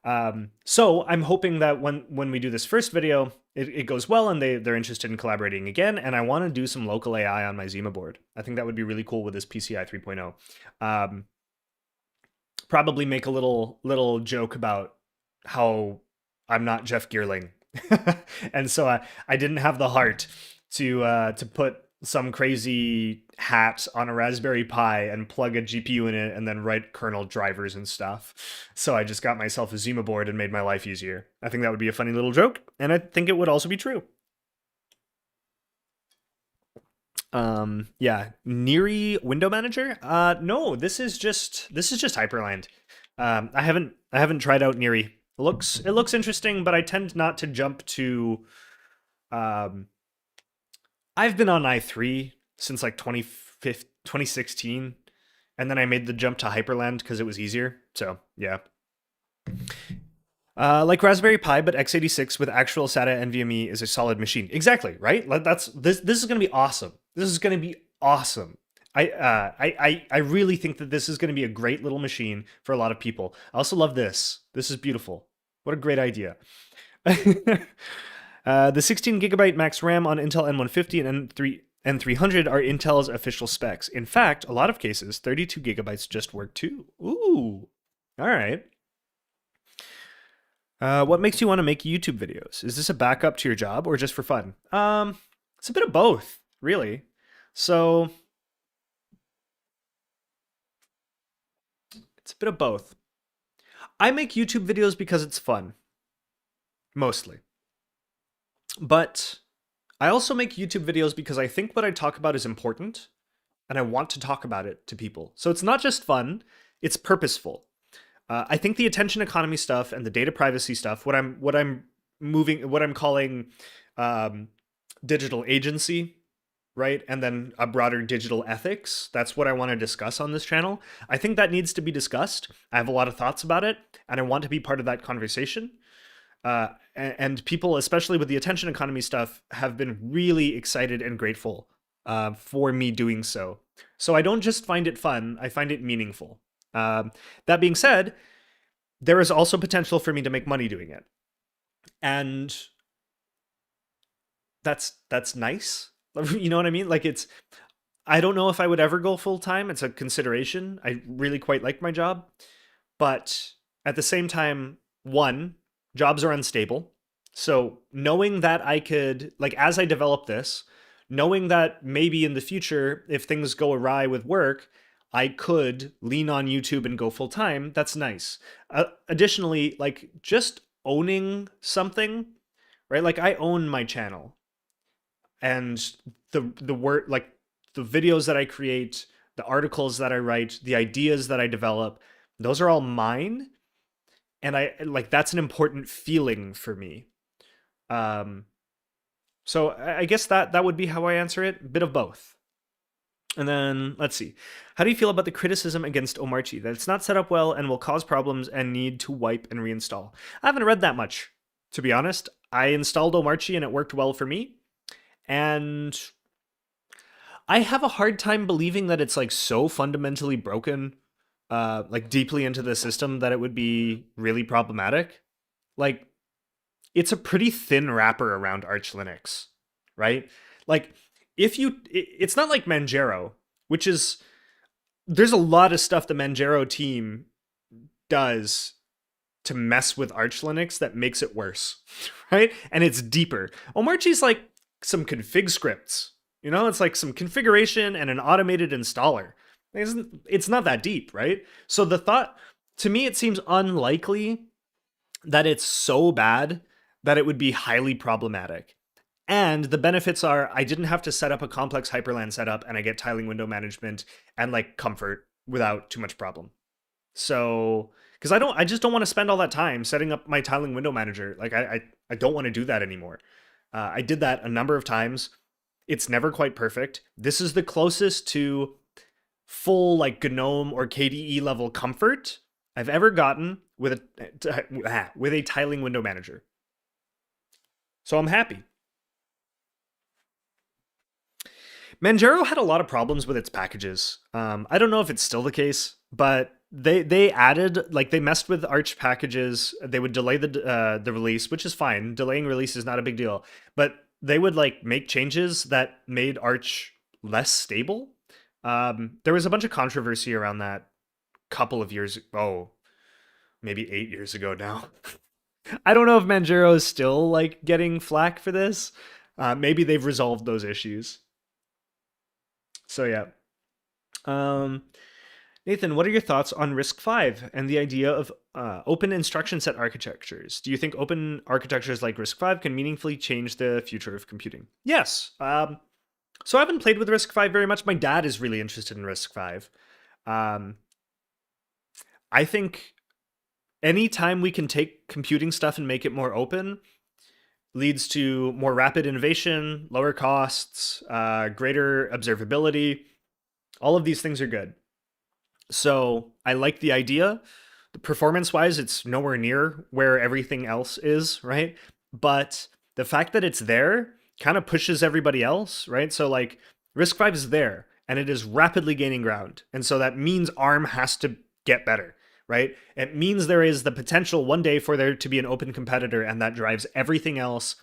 So I'm hoping that when we do this first video, it goes well and they're interested in collaborating again. And I want to do some local AI on my Zima board. I think that would be really cool with this PCI 3.0. Probably make a little joke about how I'm not Jeff Geerling, and so I didn't have the heart to put some crazy hat on a Raspberry Pi and plug a GPU in it and then write kernel drivers and stuff. So I just got myself a Zima board and made my life easier. I think that would be a funny little joke, and I think it would also be true. Yeah, Neary window manager. No, this is just Hyperland. I haven't tried out Neary. It looks interesting, but I tend not to jump to. I've been on i3 since like 2016, and then I made the jump to Hyperland because it was easier. So yeah. Like Raspberry Pi, but x86 with actual SATA NVMe is a solid machine. Exactly, right? This is going to be awesome. This is going to be awesome. I really think that this is going to be a great little machine for a lot of people. I also love this. This is beautiful. What a great idea. The 16 gigabyte max RAM on Intel N150 and N300 are Intel's official specs. In fact, a lot of cases, 32 gigabytes just work too. Ooh, all right. What makes you want to make YouTube videos? Is this a backup to your job or just for fun? It's a bit of both, really. So it's a bit of both. I make YouTube videos because it's fun, mostly. But I also make YouTube videos because I think what I talk about is important, and I want to talk about it to people. So it's not just fun, it's purposeful. I think the attention economy stuff and the data privacy stuff, what I'm calling digital agency, right? And then a broader digital ethics. That's what I want to discuss on this channel. I think that needs to be discussed. I have a lot of thoughts about it, and I want to be part of that conversation. And people, especially with the attention economy stuff, have been really excited and grateful for me doing so. So I don't just find it fun, I find it meaningful. That being said, there is also potential for me to make money doing it. And that's nice. You know what I mean? Like it's I don't know if I would ever go full time. It's a consideration. I really quite like my job, but at the same time, one, jobs are unstable. So knowing that I could, like, as I develop this, knowing that maybe in the future, if things go awry with work, I could lean on YouTube and go full time, that's nice. Additionally, like, just owning something, right? Like, I own my channel and the word, like, the videos that I create, the articles that I write, the ideas that I develop, those are all mine, and I like that's an important feeling for me. Um, so I guess that would be how I answer it. A bit of both. And then let's see. How do you feel about the criticism against Omarchi that it's not set up well and will cause problems and need to wipe and reinstall? I haven't read that much, to be honest. I installed Omarchi and it worked well for me. And I have a hard time believing that it's like so fundamentally broken, like deeply into the system that it would be really problematic. Like it's a pretty thin wrapper around Arch Linux, right? Like if you, it's not like Manjaro, which is there's a lot of stuff the Manjaro team does to mess with Arch Linux that makes it worse, right? And it's deeper. Omarchi's like some config scripts. You know, it's like some configuration and an automated installer. It's not that deep, right? So the thought, to me, it seems unlikely that it's so bad that it would be highly problematic. And the benefits are I didn't have to set up a complex Hyperland setup and I get tiling window management and like comfort without too much problem. So, because I just don't want to spend all that time setting up my tiling window manager. Like I don't want to do that anymore. I did that a number of times. It's never quite perfect. This is the closest to full like GNOME or KDE level comfort I've ever gotten with a tiling window manager. So I'm happy. Manjaro had a lot of problems with its packages. I don't know if it's still the case, but they added like they messed with Arch packages. They would delay the release, which is fine. Delaying release is not a big deal, but they would like make changes that made Arch less stable. There was a bunch of controversy around that couple of years. Oh, maybe 8 years ago now. I don't know if Manjaro is still like getting flack for this. Maybe they've resolved those issues. So yeah. Um, Nathan, what are your thoughts on RISC-V and the idea of open instruction set architectures? Do you think open architectures like RISC-V can meaningfully change the future of computing? Yes. So I haven't played with RISC-V very much. My dad is really interested in RISC-V. Um, I think anytime we can take computing stuff and make it more open leads to more rapid innovation, lower costs, greater observability. All of these things are good. So I like the idea. Performance wise, it's nowhere near where everything else is, right? But the fact that it's there kind of pushes everybody else, right? So like RISC-V is there and it is rapidly gaining ground. And so that means ARM has to get better, right? It means there is the potential one day for there to be an open competitor, and that drives everything else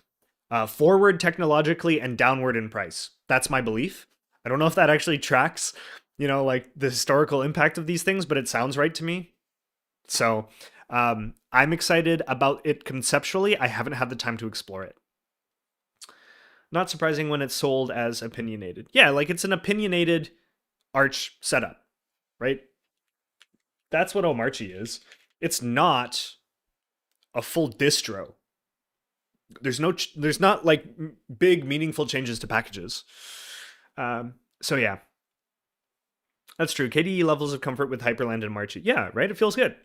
forward technologically and downward in price. That's my belief. I don't know if that actually tracks, like the historical impact of these things, but it sounds right to me. So I'm excited about it conceptually. I haven't had the time to explore it. Not surprising when it's sold as opinionated. Yeah, like it's an opinionated Arch setup, right? That's what Omarchi is. It's not a full distro. There's not like big meaningful changes to packages. So yeah, that's true. KDE levels of comfort with Hyperland and Marchi. Yeah, right. It feels good.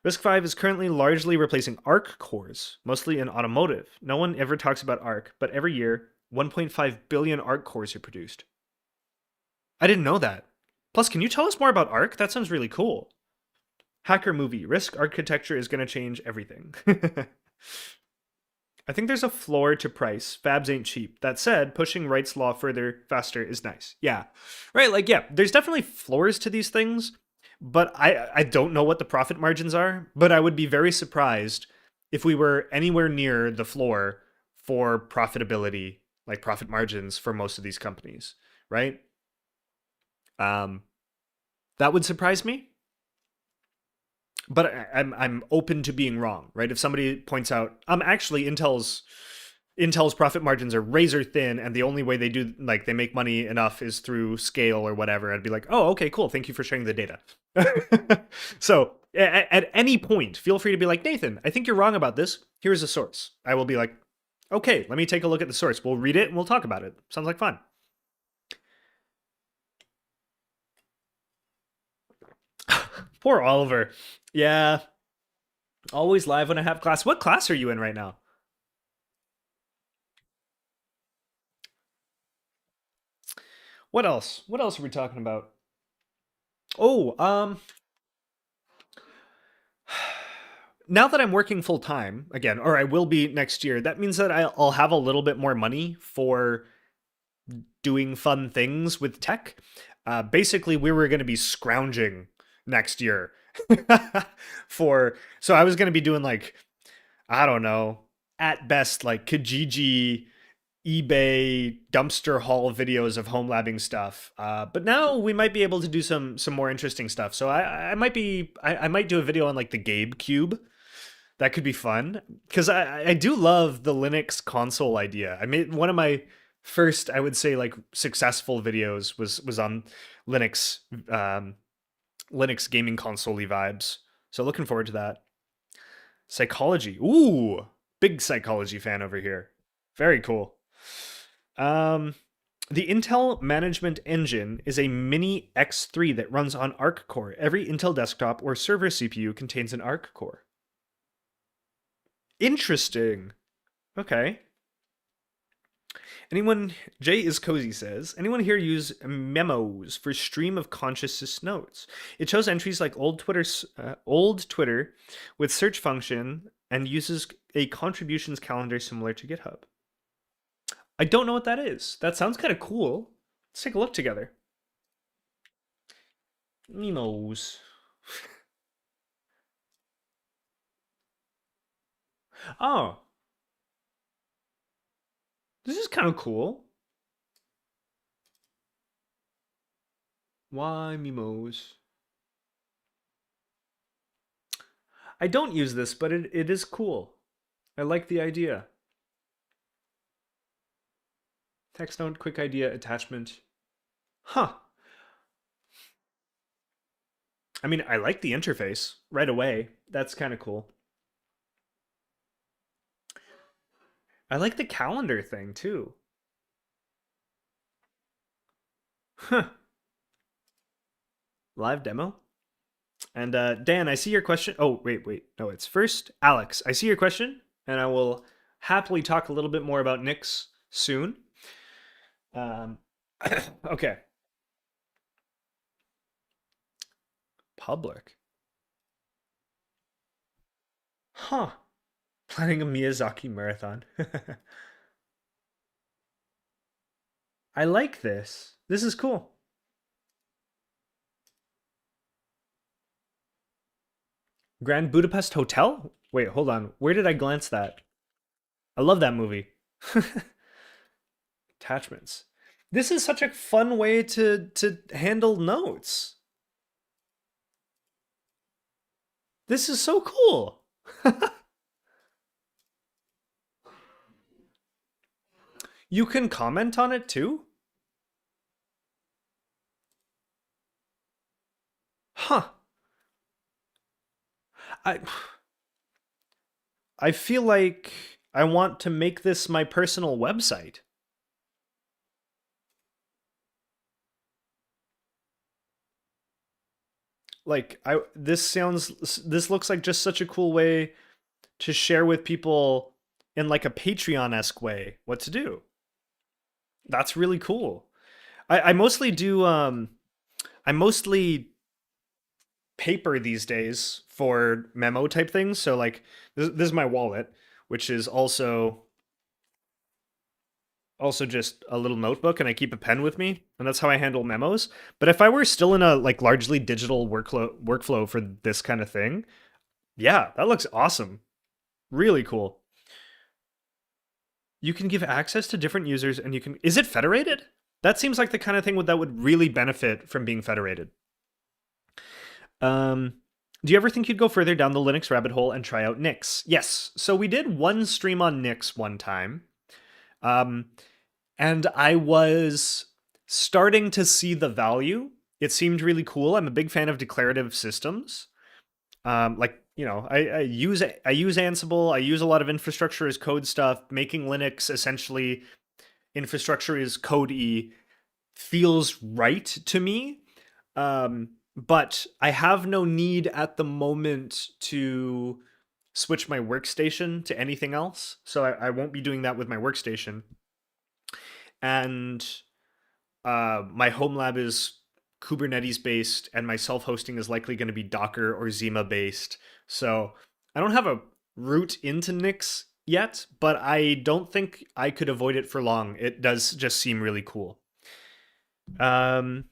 RISC-V is currently largely replacing ARC cores, mostly in automotive. No one ever talks about ARC, but every year, 1.5 billion ARC cores are produced. I didn't know that. Plus, can you tell us more about ARC? That sounds really cool. Hacker movie. RISC architecture is going to change everything. I think there's a floor to price. Fabs ain't cheap. That said, pushing Wright's law further faster is nice. Yeah. Right, like yeah, there's definitely floors to these things, but I don't know what the profit margins are, but I would be very surprised if we were anywhere near the floor for profitability, like profit margins for most of these companies, right? Um that would surprise me, but I'm open to being wrong, right? If somebody points out, actually Intel's profit margins are razor thin, and the only way they do like they make money enough is through scale or whatever. I'd be like, oh, okay, cool. Thank you for sharing the data. So at any point, feel free to be like, Nathan, I think you're wrong about this. Here's a source. I will be like, okay, let me take a look at the source. We'll read it and we'll talk about it. Sounds like fun. Poor Oliver. Yeah, always live when I have class. What class are you in right now? What else? What else are we talking about? Oh, now that I'm working full time again, or I will be next year, that means that I'll have a little bit more money for doing fun things with tech. Basically, we were going to be scrounging next year for. So I was going to be doing like, I don't know, at best like Kijiji, eBay dumpster haul videos of home labbing stuff. But now we might be able to do some more interesting stuff. So I might do a video on like the Gabe Cube. That could be fun because I do love the Linux console idea. I made one of my first, I would say, like successful videos was on Linux Linux gaming console vibes. So looking forward to that. Psychology. Ooh, big psychology fan over here. Very cool. Um, the Intel Management Engine is a mini X3 that runs on Arc core. Every Intel desktop or server CPU contains an Arc core. Interesting. Okay. Anyone, Jay is cozy says, anyone here use memos for stream of consciousness notes? It shows entries like old Twitter with search function and uses a contributions calendar similar to GitHub. I don't know what that is. That sounds kind of cool. Let's take a look together. Memos. Oh, this is kind of cool. Why memos? I don't use this, but it is cool. I like the idea. Text note, quick idea, attachment. Huh. I mean, I like the interface right away. That's kind of cool. I like the calendar thing too. Huh. Live demo? And Dan, I see your question. Oh, wait. No, it's first Alex. I see your question, and I will happily talk a little bit more about Nix soon. Um, okay. Public. Huh. Planning a Miyazaki marathon. I like this. This is cool. Grand Budapest Hotel? Wait, hold on. Where did I glance that? I love that movie. Attachments. This is such a fun way to handle notes. This is so cool. You can comment on it too? Huh. I I feel like I want to make this my personal website. Like this looks like just such a cool way to share with people in like a Patreon-esque way what to do. That's really cool. I mostly do I mostly paper these days for memo type things. So like this is my wallet, which is also just a little notebook, and I keep a pen with me, and that's how I handle memos. But if I were still in a like largely digital workflow for this kind of thing, yeah, that looks awesome. Really cool. You can give access to different users, and you can. Is it federated? That seems like the kind of thing that would really benefit from being federated. Um, do you ever think you'd go further down the Linux rabbit hole and try out Nix? Yes. So we did one stream on Nix one time. Um, and I was starting to see the value. It seemed really cool. I'm a big fan of declarative systems. I use Ansible. I use a lot of infrastructure as code stuff. Making Linux essentially infrastructure is code-y feels right to me. But I have no need at the moment to switch my workstation to anything else. So I won't be doing that with my workstation. And my home lab is Kubernetes based, and my self-hosting is likely going to be Docker or Zima based. So I don't have a route into Nix yet, but I don't think I could avoid it for long. It does just seem really cool. Okay.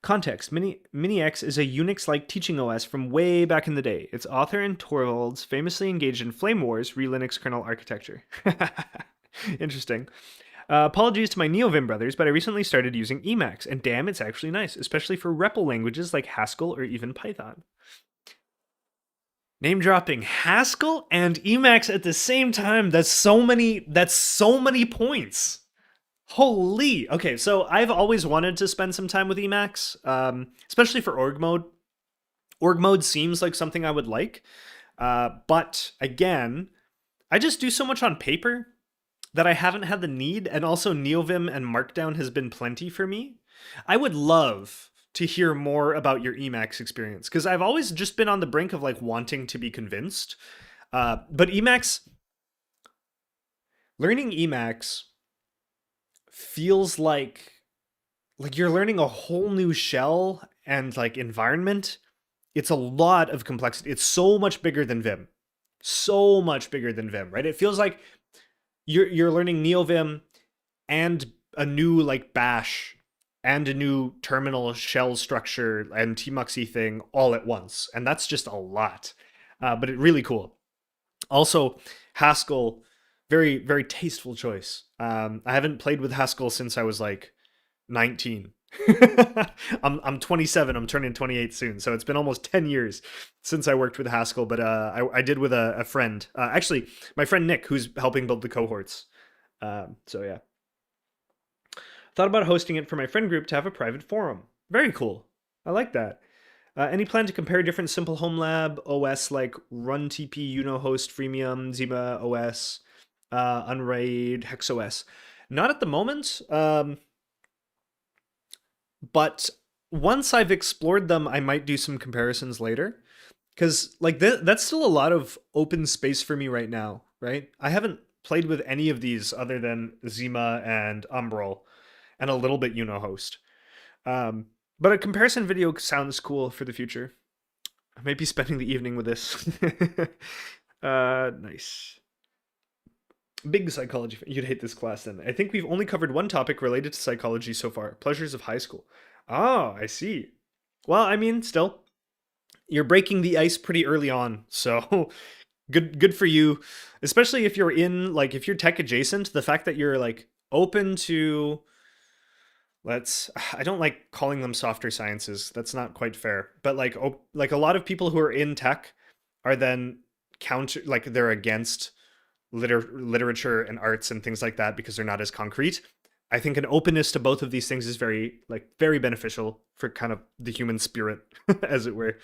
Context. Mini-X is a Unix-like teaching OS from way back in the day. Its author and Torvalds famously engaged in flame wars re-Linux kernel architecture. Interesting. Apologies to my NeoVim brothers, but I recently started using Emacs, and damn, it's actually nice, especially for REPL languages like Haskell or even Python. Name dropping Haskell and Emacs at the same time. That's so many points. Holy. Okay, so I've always wanted to spend some time with Emacs, especially for org mode. Org mode seems like something I would like, but again, I just do so much on paper that I haven't had the need, and also NeoVim and Markdown has been plenty for me. I would love to hear more about your Emacs experience, because I've always just been on the brink of like wanting to be convinced. But learning Emacs feels like you're learning a whole new shell and like environment. It's a lot of complexity. It's so much bigger than Vim. So much bigger than Vim, right? It feels like you're learning NeoVim and a new like bash and a new terminal shell structure and tmuxy thing all at once. And that's just a lot. But it really cool. Also, Haskell, very, very tasteful choice. I haven't played with Haskell since I was like 19. I'm 27. I'm turning 28 soon. So it's been almost 10 years since I worked with Haskell, but I did with a friend. Actually, my friend Nick, who's helping build the cohorts. So yeah. Thought about hosting it for my friend group to have a private forum. Very cool. I like that. Any plan to compare different simple home lab OS like RunTP, Unohost, Freemium, Zima OS, Unraid, HexOS? Not at the moment. But once I've explored them, I might do some comparisons later. Because like that's still a lot of open space for me right now, right? I haven't played with any of these other than Zima and Umbrel, and a little bit Unohost. But a comparison video sounds cool for the future. I might be spending the evening with this. Nice. Big psychology. You'd hate this class then. I think we've only covered one topic related to psychology so far. Pleasures of high school. Oh, I see. Well, I mean, still, you're breaking the ice pretty early on, so good for you. Especially if you're if you're tech adjacent, the fact that you're like open to I don't like calling them softer sciences. That's not quite fair. But like a lot of people who are in tech are then they're against literature and arts and things like that because they're not as concrete. I think an openness to both of these things is very beneficial for kind of the human spirit, as it were.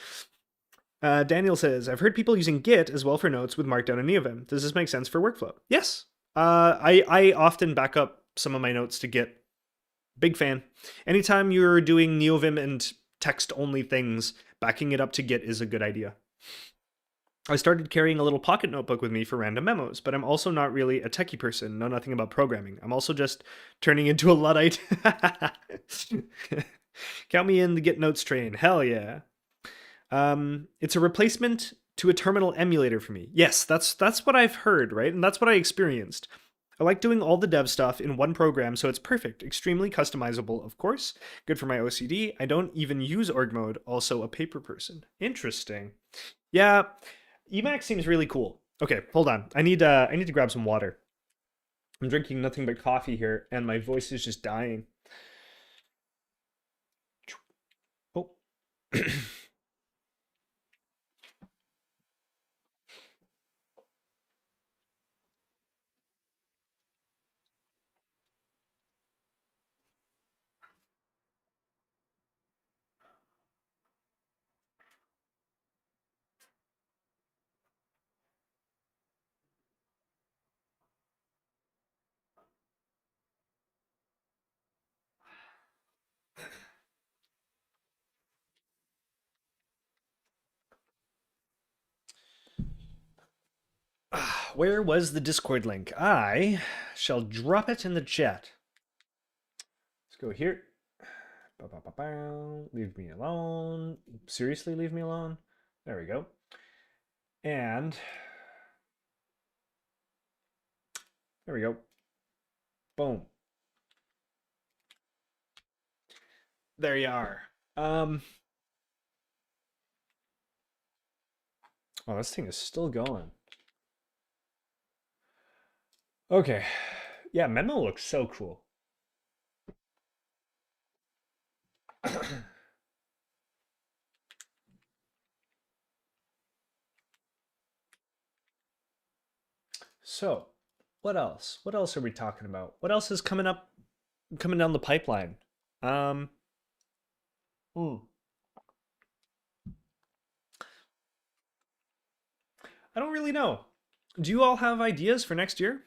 Daniel says, I've heard people using Git as well for notes with Markdown and NeoVim. Does this make sense for workflow? Yes. I often back up some of my notes to Git. Big fan. Anytime you're doing NeoVim and text-only things, backing it up to Git is a good idea. I started carrying a little pocket notebook with me for random memos, but I'm also not really a techie person, know nothing about programming. I'm also just turning into a Luddite. Count me in the Git notes train. Hell yeah. It's a replacement to a terminal emulator for me. Yes, that's what I've heard, right? And that's what I experienced. I like doing all the dev stuff in one program, so it's perfect. Extremely customizable, of course. Good for my OCD. I don't even use org mode, also a paper person. Interesting. Yeah, Emacs seems really cool. Okay, hold on. I need to grab some water. I'm drinking nothing but coffee here, and my voice is just dying. Oh. Where was the Discord link? I shall drop it in the chat. Let's go here. Leave me alone. Seriously, leave me alone. There we go. And there we go. Boom. There you are. Oh, this thing is still going. Okay. Yeah, Memo looks so cool. So, what else? What else are we talking about? What else is coming up, coming down the pipeline? Um, hmm, I don't really know. Do you all have ideas for next year?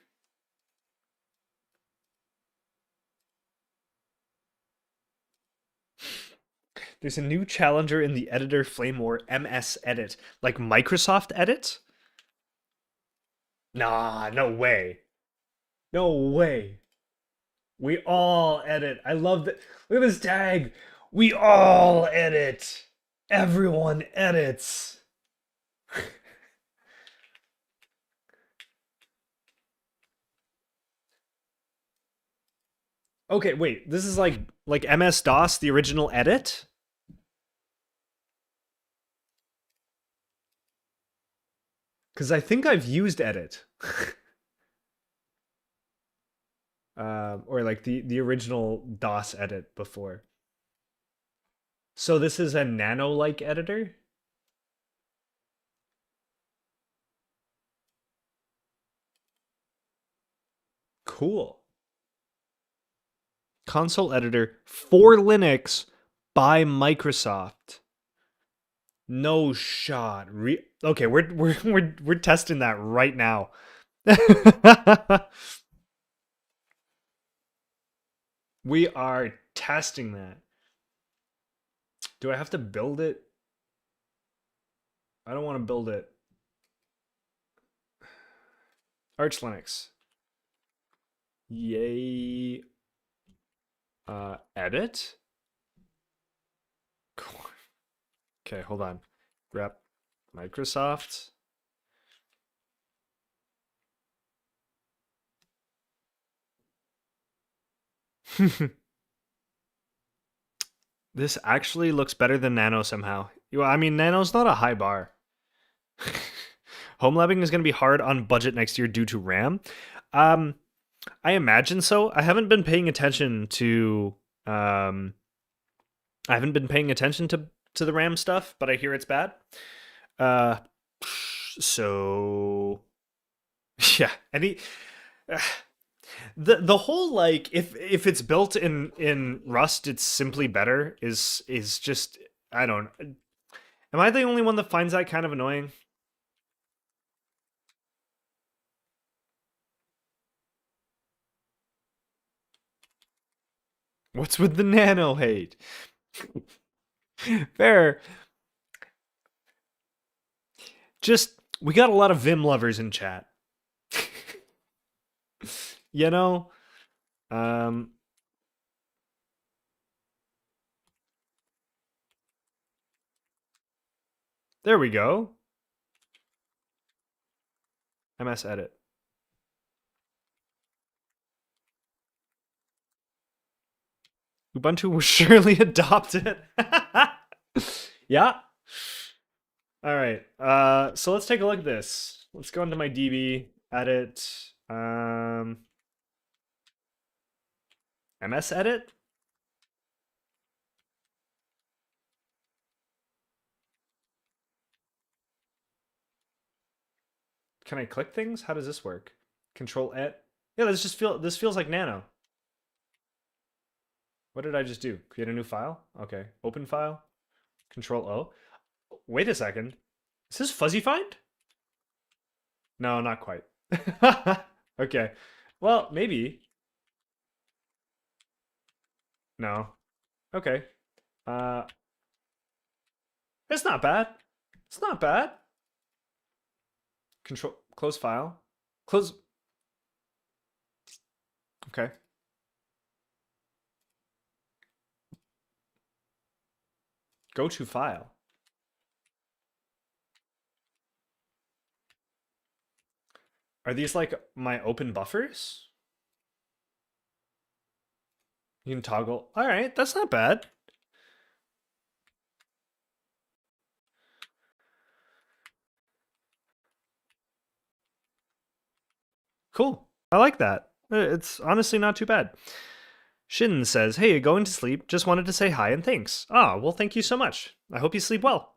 There's a new challenger in the editor flame war MS Edit, like Microsoft Edit. Nah, no way. No way. We all edit. I love that. Look at this tag. We all edit. Everyone edits. Okay, wait. This is like MS DOS, the original edit? Because I think I've used edit. Or like the original DOS edit before. So this is a nano-like editor? Cool. Console editor for Linux by Microsoft. No shot. Okay, we're testing that right now. We are testing that. Do I have to build it? I don't want to build it. Arch Linux. Yay. Edit? Okay, hold on. Rep Microsoft. This actually looks better than Nano somehow. Well, I mean, Nano's not a high bar. Home labbing is going to be hard on budget next year due to RAM. Um, I imagine so. I haven't been paying attention to I haven't been paying attention to the RAM stuff, but I hear it's bad. Uh, so yeah, any the whole like if it's built in Rust, it's simply better is just I don't. Am I the only one that finds that kind of annoying? What's with the nano hate? Fair. Just we got a lot of Vim lovers in chat. You know? Um there we go. MS Edit. Ubuntu will surely adopt it. Yeah. All right. So let's take a look at this. Let's go into my DB, edit, MS Edit. Can I click things? How does this work? Control E. Yeah, this feels like Nano. What did I just do? Create a new file? Okay. Open file. Control O. Wait a second. Is this fuzzy find? No, not quite. Okay. Well, maybe. No. Okay. Uh, it's not bad. It's not bad. Control, close file. Close. Okay. Go to file. Are these like my open buffers? You can toggle. All right, that's not bad. Cool. I like that. It's honestly not too bad. Shin says, "Hey, going to sleep. Just wanted to say hi and thanks." Ah, well, thank you so much. I hope you sleep well.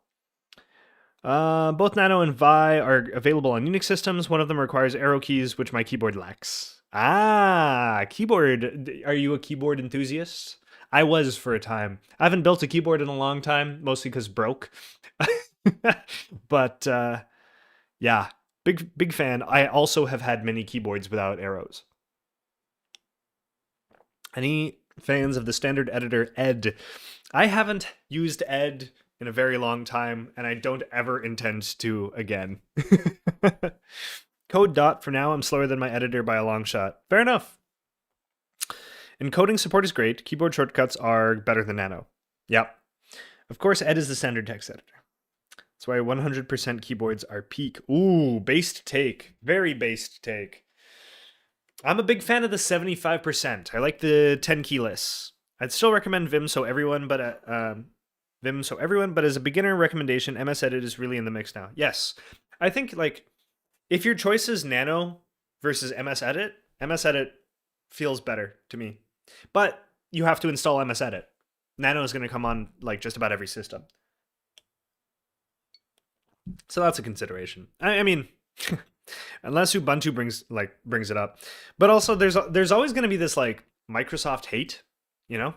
Both Nano and Vi are available on Unix systems. One of them requires arrow keys, which my keyboard lacks. Ah, keyboard. Are you a keyboard enthusiast? I was for a time. I haven't built a keyboard in a long time, mostly because broke. But yeah, big fan. I also have had many keyboards without arrows. Any fans of the standard editor Ed? I haven't used Ed in a very long time, and I don't ever intend to again. Code dot for now. I'm slower than my editor by a long shot. Fair enough. Encoding support is great. Keyboard shortcuts are better than Nano. Yep. Of course, Ed is the standard text editor. That's why 100% keyboards are peak. Ooh, based take. Very based take. I'm a big fan of the 75%. I like the 10 keyless. I'd still recommend Vim so everyone, but as a beginner recommendation, MS Edit is really in the mix now. Yes. I think like if your choice is Nano versus MS Edit feels better to me. But you have to install MS Edit. Nano is going to come on like just about every system. So that's a consideration. I mean, unless Ubuntu brings it up. But also there's always going to be this like Microsoft hate, you know?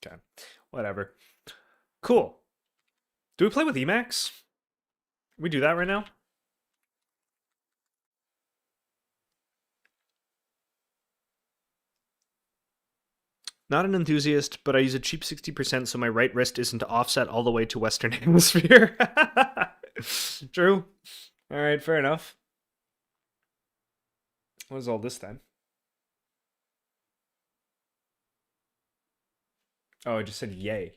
Okay. Whatever. Cool. Do we play with Emacs? We do that right now? Not an enthusiast, but I use a cheap 60% so my right wrist isn't offset all the way to Western Hemisphere. True. All right, fair enough. What is all this then? Oh, I just said yay.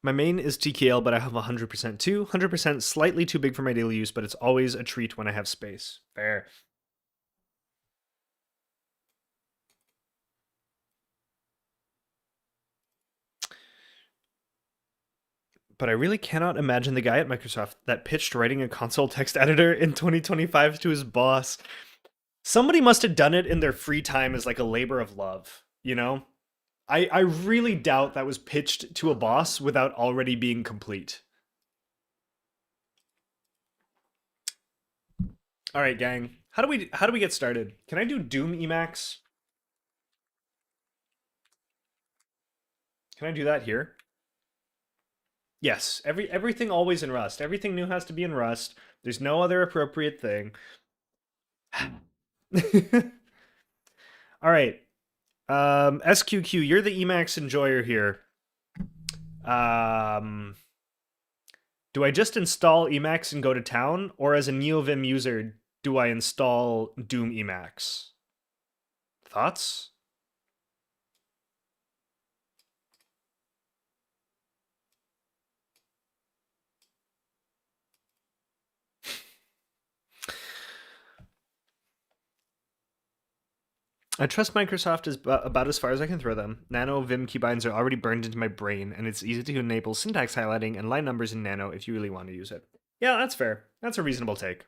My main is TKL, but I have 100% too. 100% slightly too big for my daily use, but it's always a treat when I have space. Fair. But I really cannot imagine the guy at Microsoft that pitched writing a console text editor in 2025 to his boss. Somebody must have done it in their free time as like a labor of love, you know? I really doubt that was pitched to a boss without already being complete. All right, gang. How do we get started? Can I do Doom Emacs? Can I do that here? Yes, everything always in Rust. Everything new has to be in Rust. There's no other appropriate thing. All right. SQQ, you're the Emacs enjoyer here. Do I just install Emacs and go to town, or as a NeoVim user, do I install Doom Emacs? Thoughts? I trust Microsoft is about as far as I can throw them. Nano Vim keybinds are already burned into my brain, and it's easy to enable syntax highlighting and line numbers in Nano if you really want to use it. Yeah, that's fair. That's a reasonable take.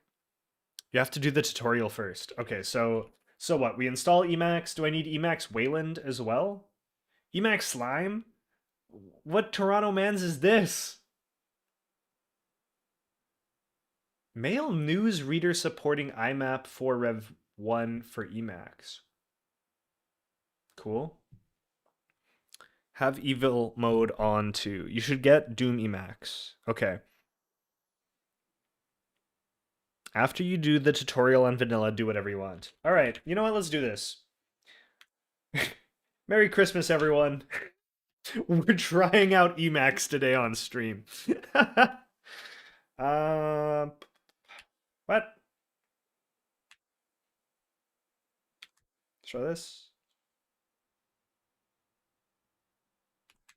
You have to do the tutorial first. Okay, so what? We install Emacs. Do I need Emacs Wayland as well? Emacs Slime? What Toronto mans is this? Mail news reader supporting IMAP 4 Rev 1 for Emacs. Cool. Have evil mode on too. You should get Doom Emacs. Okay. After you do the tutorial on vanilla, do whatever you want. All right. You know what? Let's do this. Merry Christmas, everyone. We're trying out Emacs today on stream. uh, what? Try this.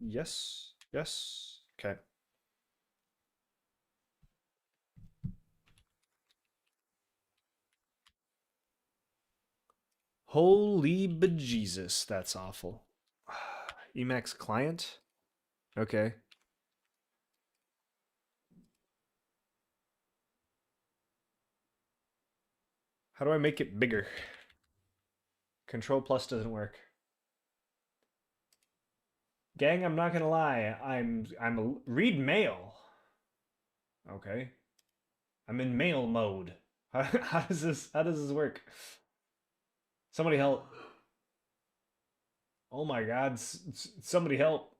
Yes. Yes. Okay. Holy bejesus, that's awful. Emacs client? Okay. How do I make it bigger? Control plus doesn't work. Gang, I'm not gonna lie. Read mail. Okay. I'm in mail mode. How does this work? Somebody help. Oh my god, somebody help.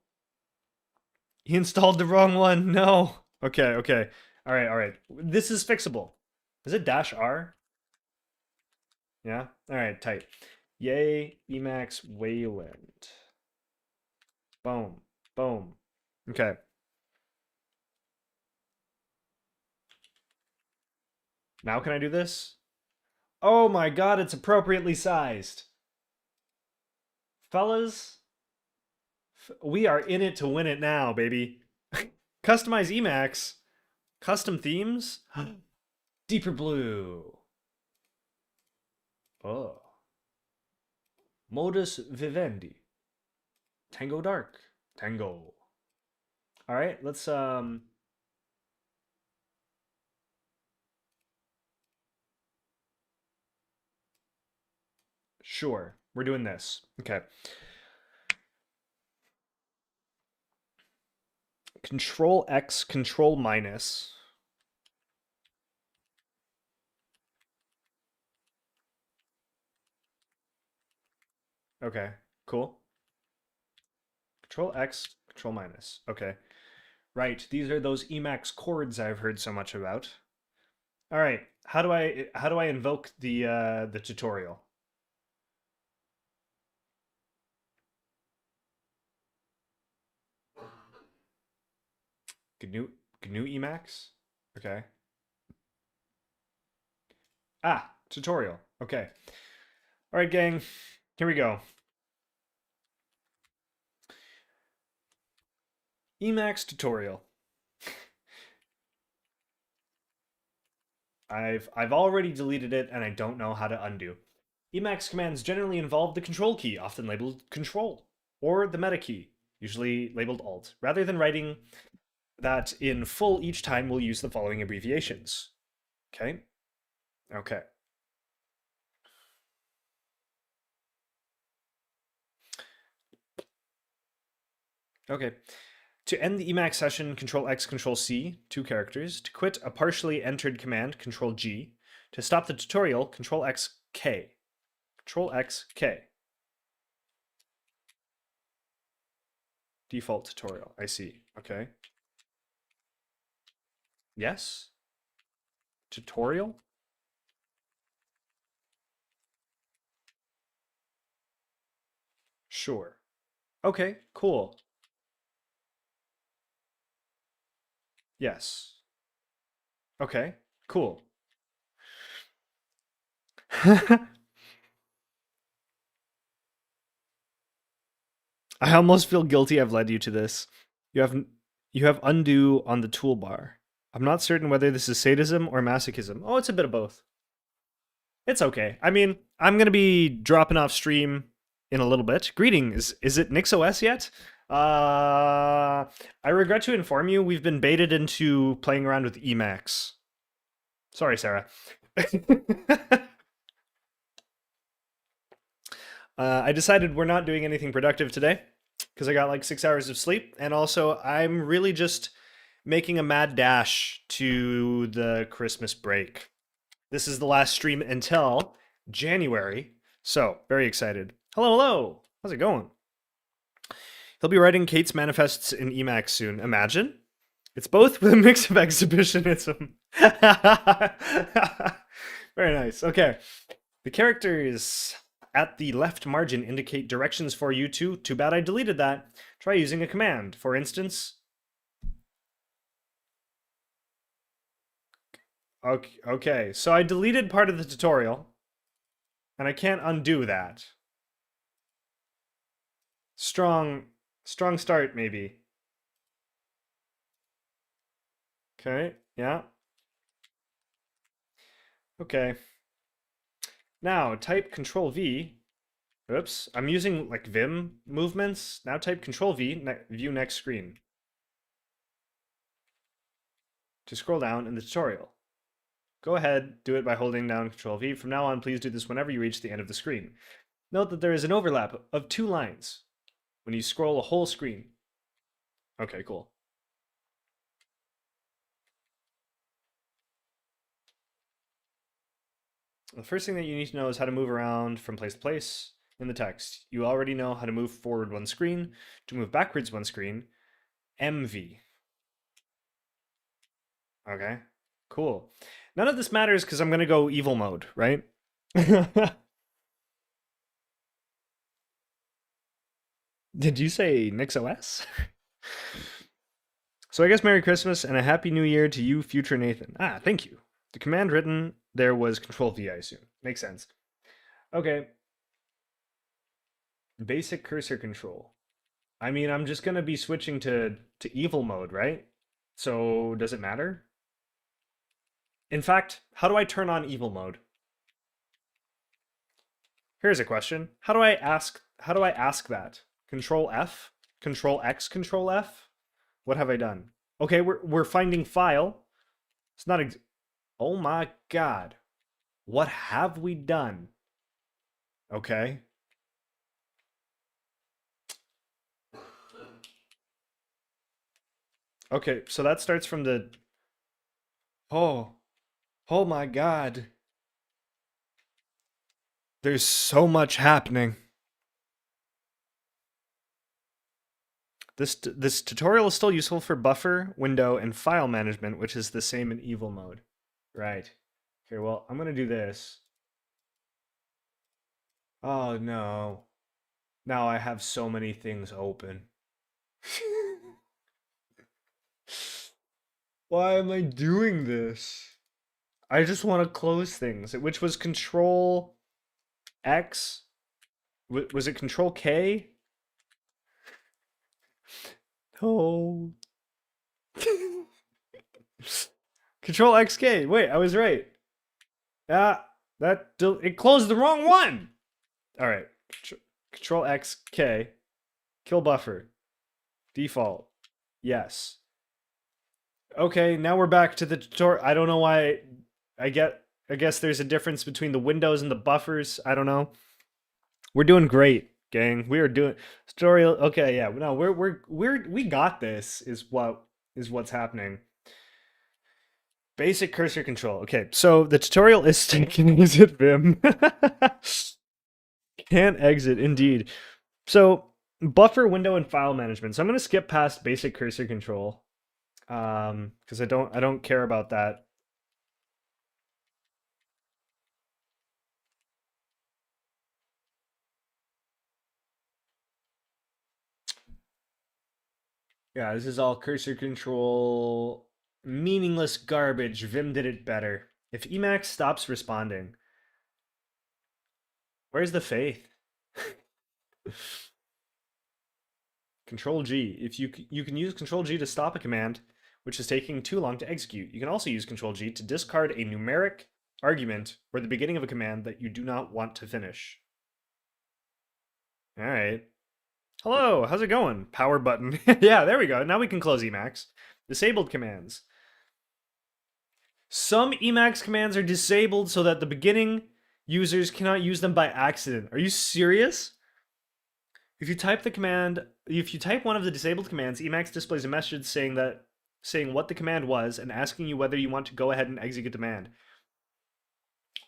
He installed the wrong one. No. Okay, okay. All right, all right. This is fixable. Is it dash R? Yeah. All right, tight. Yay, Emacs Wayland. Boom. Boom. Okay. Now can I do this? Oh my god, it's appropriately sized. Fellas, we are in it to win it now, baby. Customize Emacs. Custom themes. Deeper blue. Oh. Modus vivendi. Tango dark. Tango. All right, let's sure. We're doing this. Okay. Control X, Control minus. Okay, cool. Control X, Control minus. Okay. Right, these are those Emacs chords I've heard so much about. All right, how do I invoke the tutorial? GNU Emacs? Okay. Ah, tutorial. Okay. All right, gang. Here we go. Emacs tutorial. I've already deleted it and I don't know how to undo. Emacs commands generally involve the control key, often labeled control, or the meta key, usually labeled alt. Rather than writing that in full each time, we'll use the following abbreviations. Okay? Okay. Okay. To end the Emacs session, Control X, Control C, 2 characters. To quit a partially entered command, Control G. To stop the tutorial, Control X, K. Control X, K. Default tutorial. I see. Okay. Yes? Tutorial? Sure. Okay, cool. Yes. Okay, cool. I almost feel guilty I've led you to this. You have you have undo on the toolbar. I'm not certain whether this is sadism or masochism. Oh, it's a bit of both. It's okay. I mean, I'm gonna be dropping off stream in a little bit. Greetings. Is it NixOS yet? I regret to inform you, we've been baited into playing around with Emacs. Sorry, Sarah. I decided we're not doing anything productive today because I got like 6 hours of sleep, and also I'm really just making a mad dash to the Christmas break. This is the last stream until January, so very excited. Hello, hello. How's it going? He'll be writing Kate's manifests in Emacs soon. Imagine. It's both with a mix of exhibitionism. Very nice. Okay. The characters at the left margin indicate directions for you to. Too bad I deleted that. Try using a command. For instance. Okay. So I deleted part of the tutorial. And I can't undo that. Strong start, maybe. Okay, yeah. Okay. Now, type Control V. Oops, I'm using like Vim movements. Now type Control V, view next screen. To scroll down in the tutorial. Go ahead, do it by holding down Control V. From now on, please do this whenever you reach the end of the screen. Note that there is an overlap of 2 lines when you scroll a whole screen. Okay, cool. The first thing that you need to know is how to move around from place to place in the text. You already know how to move forward one screen. To move backwards one screen, MV. Okay, cool. None of this matters because I'm going to go evil mode, right? Did you say NixOS? So I guess Merry Christmas and a Happy New Year to you, future Nathan. Ah, thank you. The command written there was Control V, I assume. Makes sense. Okay. Basic cursor control. I mean, I'm just gonna be switching to evil mode, right? So does it matter? In fact, how do I turn on evil mode? Here's a question. How do I ask that? Control F? Control X, Control F? What have I done? Okay, we're finding file. It's not oh my god. What have we done? Okay. Okay, so that starts from the oh. Oh my god. There's so much happening. This tutorial is still useful for buffer, window, and file management, which is the same in evil mode. Right. Okay, well, I'm gonna do this. Oh no. Now I have so many things open. Why am I doing this? I just want to close things, which was Control X. Was it Control K? No. Control XK. Wait, I was right. Ah, it closed the wrong one. All right. Control XK. Kill buffer. Default. Yes. Okay, now we're back to the tutorial. I don't know why. I guess there's a difference between the windows and the buffers. I don't know. We're doing great, gang. We are doing tutorial. Okay, yeah. No, we got this. What's happening. Basic cursor control. Okay, so the tutorial is taking exit Vim. Can't exit, indeed. So buffer, window, and file management. So I'm gonna skip past basic cursor control. Because I don't care about that. Yeah, this is all cursor control, meaningless garbage. Vim did it better. If Emacs stops responding, where's the faith? Control G. If you can use Control G to stop a command which is taking too long to execute. You can also use Control G to discard a numeric argument or the beginning of a command that you do not want to finish. All right. Hello, how's it going? Power button. Yeah, there we go. Now we can close Emacs. Disabled commands. Some Emacs commands are disabled so that the beginning users cannot use them by accident. Are you serious? If you type one of the disabled commands, Emacs displays a message saying what the command was and asking you whether you want to go ahead and execute the command.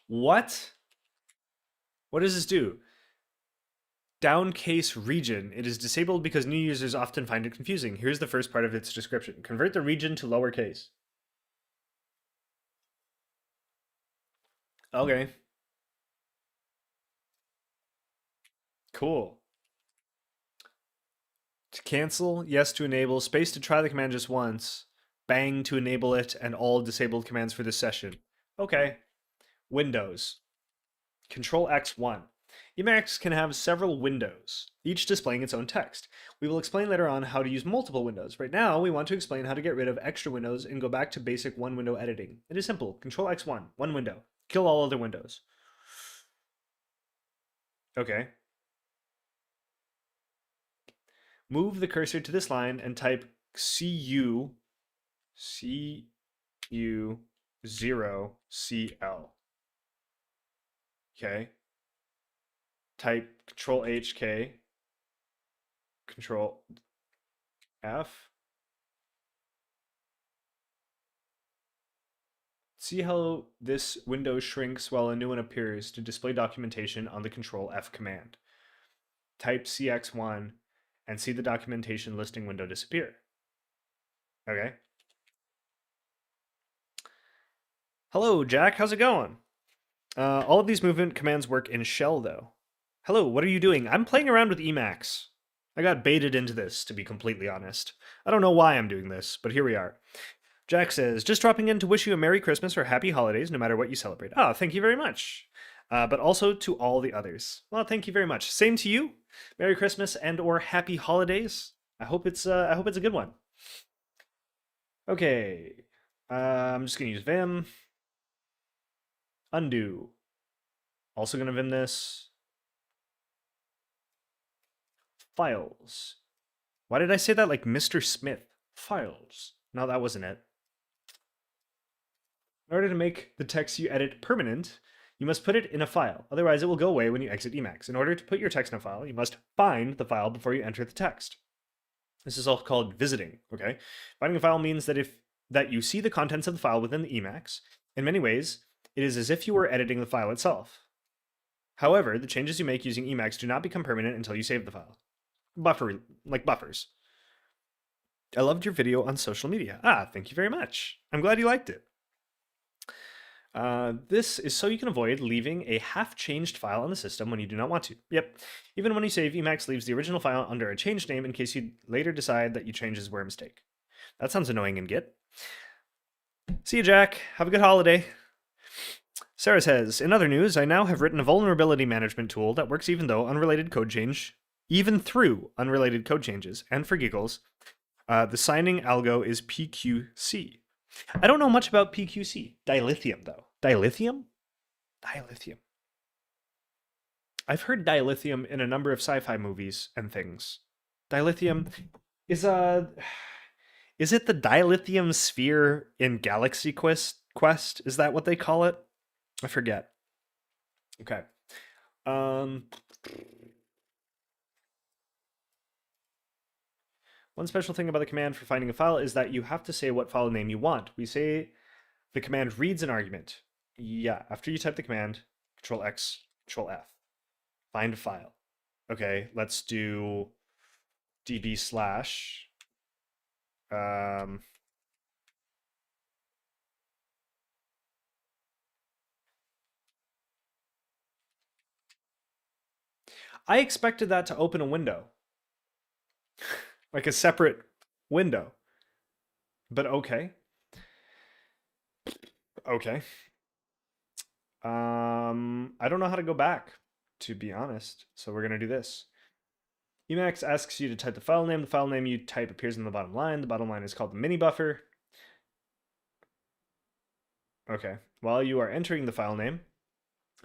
What? What does this do? Downcase region. It is disabled because new users often find it confusing. Here's the first part of its description. Convert the region to lowercase. Okay. Cool. To cancel, yes to enable, space to try the command just once, bang to enable it, and all disabled commands for this session. Okay. Windows. Control X1. Emacs can have several windows, each displaying its own text. We will explain later on how to use multiple windows. Right now, we want to explain how to get rid of extra windows and go back to basic one-window editing. It is simple. Control X1, one window. Kill all other windows. Okay. Move the cursor to this line and type CU 0 CL. Okay. Type Control HK, Control F. See how this window shrinks while a new one appears to display documentation on the Control F command. Type CX1 and see the documentation listing window disappear. Okay. Hello, Jack. How's it going? All of these movement commands work in shell, though. Hello, what are you doing? I'm playing around with Emacs. I got baited into this, to be completely honest. I don't know why I'm doing this, but here we are. Jack says, just dropping in to wish you a Merry Christmas or Happy Holidays, no matter what you celebrate. Oh, thank you very much. But also to all the others. Well, thank you very much. Same to you. Merry Christmas and or Happy Holidays. I hope it's a good one. Okay. I'm just gonna use Vim. Undo. Also gonna Vim this. Files. Why did I say that like Mr. Smith? Files. No, that wasn't it. In order to make the text you edit permanent, you must put it in a file. Otherwise, it will go away when you exit Emacs. In order to put your text in a file, you must find the file before you enter the text. This is all called visiting, okay? Finding a file means that you see the contents of the file within the Emacs. In many ways, it is as if you were editing the file itself. However, the changes you make using Emacs do not become permanent until you save the file. Like buffers. I loved your video on social media. Ah, thank you very much. I'm glad you liked it. This is so you can avoid leaving a half-changed file on the system when you do not want to. Yep. Even when you save, Emacs leaves the original file under a changed name in case you later decide that you changes were a mistake. That sounds annoying in Git. See you, Jack. Have a good holiday. Sarah says, in other news, I now have written a vulnerability management tool that works even through unrelated code changes. And for giggles, the signing algo is PQC. I don't know much about PQC. Dilithium, though. Dilithium? Dilithium. I've heard dilithium in a number of sci-fi movies and things. Dilithium is it the dilithium sphere in Galaxy Quest? Is that what they call it? I forget. Okay. One special thing about the command for finding a file is that you have to say what file name you want. We say the command reads an argument. Yeah, after you type the command, Control X, Control F. Find a file. Okay, let's do db slash. I expected that to open a window. Like a separate window. But okay. Okay. I don't know how to go back, to be honest. So we're gonna do this. Emacs asks you to type the file name. The file name you type appears in the bottom line. The bottom line is called the mini buffer. Okay. While you are entering the file name,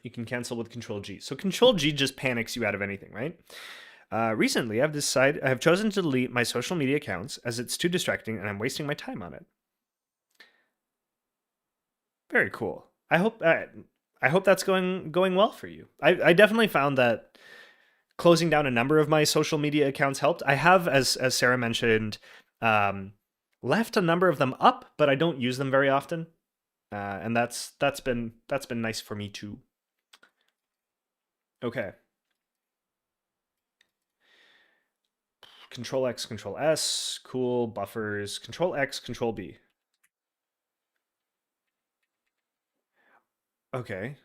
you can cancel with Control G. So Control G just panics you out of anything, right? Recently, I have chosen to delete my social media accounts as it's too distracting and I'm wasting my time on it. Very cool. I hope that's going well for you. I definitely found that closing down a number of my social media accounts helped. I have, as Sarah mentioned, um, left a number of them up, but I don't use them very often, and that's been nice for me too. Okay, Control X, Control S, cool buffers. Control X, Control B. Okay.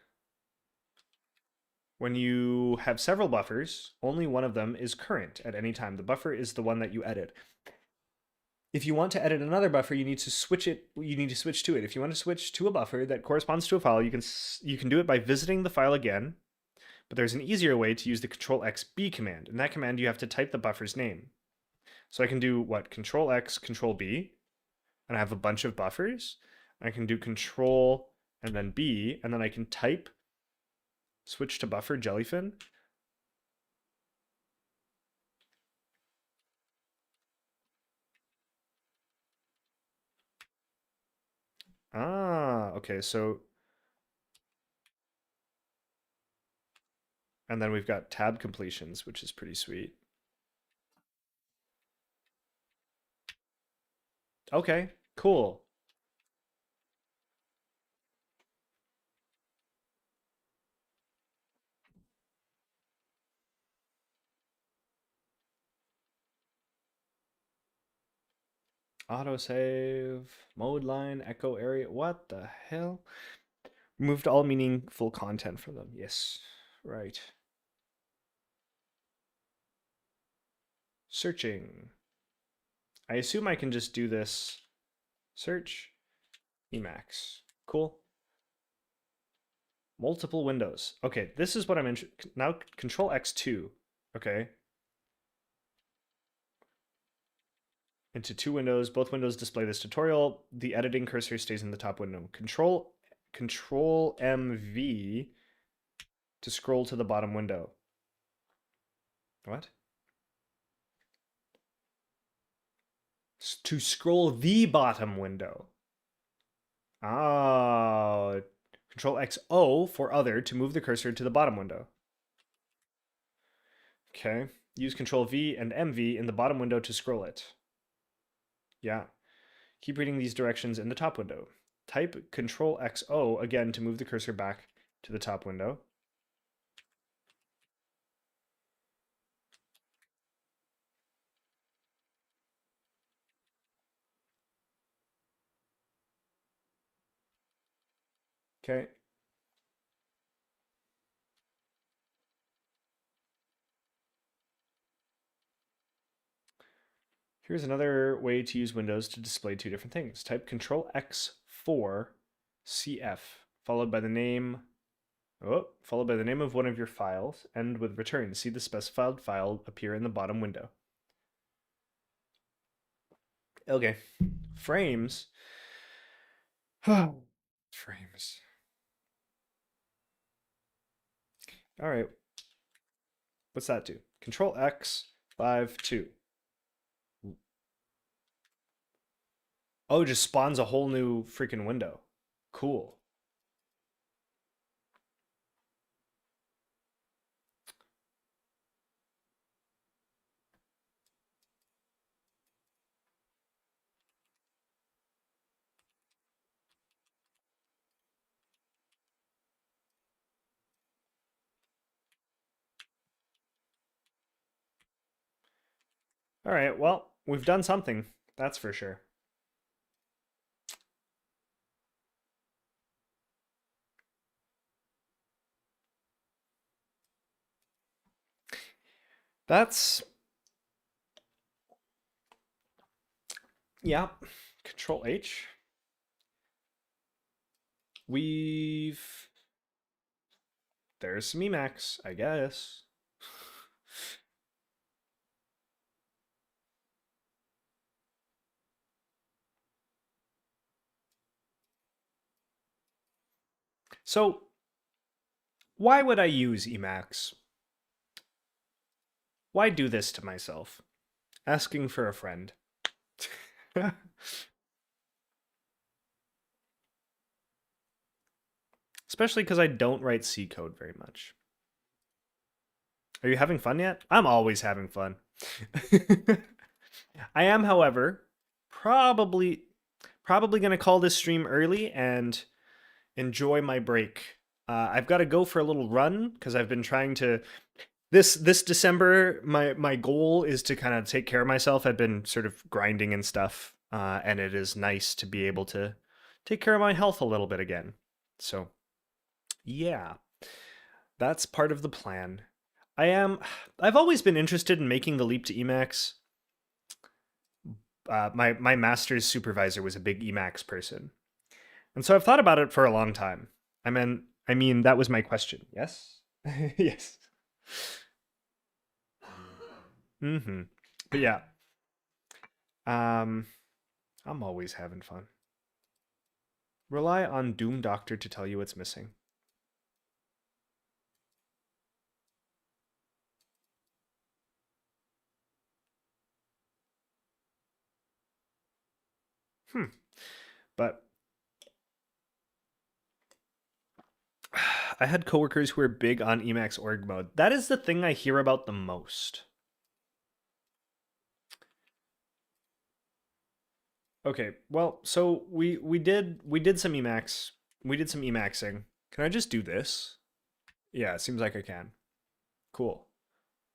When you have several buffers, only one of them is current at any time. The buffer is the one that you edit. If you want to edit another buffer, you need to switch it. You need to switch to it. If you want to switch to a buffer that corresponds to a file, you can do it by visiting the file again. But there's an easier way to use the Control X B command. In that command, you have to type the buffer's name. So I can do what? Control X, Control B, and I have a bunch of buffers. I can do Control and then B, and then I can type switch to buffer jellyfin. Ah, okay. So and then we've got tab completions, which is pretty sweet. Okay, cool. Autosave, mode line, echo area. What the hell? Removed all meaningful content from them. Yes, right. Searching. I assume I can just do this. Search, Emacs. Cool. Multiple windows. Okay, this is what I'm interested. Now Control X2. Okay. Into two windows. Both windows display this tutorial. The editing cursor stays in the top window. Control MV to scroll to the bottom window. What? To scroll the bottom window. Ah, Control X O for other to move the cursor to the bottom window. Okay. Use Control V and MV in the bottom window to scroll it. Yeah. Keep reading these directions in the top window. Type Control XO again to move the cursor back to the top window. Okay. Here's another way to use Windows to display two different things. Type Control X4 CF followed by the name followed by the name of one of your files, and with return. See the specified file appear in the bottom window. Okay. Frames. Frames. All right. What's that do? Control X 5 2. Oh, it just spawns a whole new freaking window. Cool. All right. Well, we've done something. That's for sure. That's yeah. Control H. We've there's some Emacs, I guess. So, why would I use Emacs? Why do this to myself? Asking for a friend. Especially because I don't write C code very much. Are you having fun yet? I'm always having fun. I am, however, probably probably going to call this stream early and enjoy my break. I've got to go for a little run because I've been trying to this December. My goal is to kind of take care of myself. I've been sort of grinding and stuff, and it is nice to be able to take care of my health a little bit again. So yeah, that's part of the plan. I am. I've always been interested in making the leap to Emacs. My master's supervisor was a big Emacs person, and so I've thought about it for a long time. I mean that was my question. Yes, yes. Mm-hmm. But yeah, um, I'm always having fun. Rely on Doom Doctor to tell you what's missing. Hmm. But I had coworkers who were big on Emacs org mode. That is the thing I hear about the most. Okay, well, so we did some Emacs. We did some Emacsing. Can I just do this? Yeah, it seems like I can. Cool.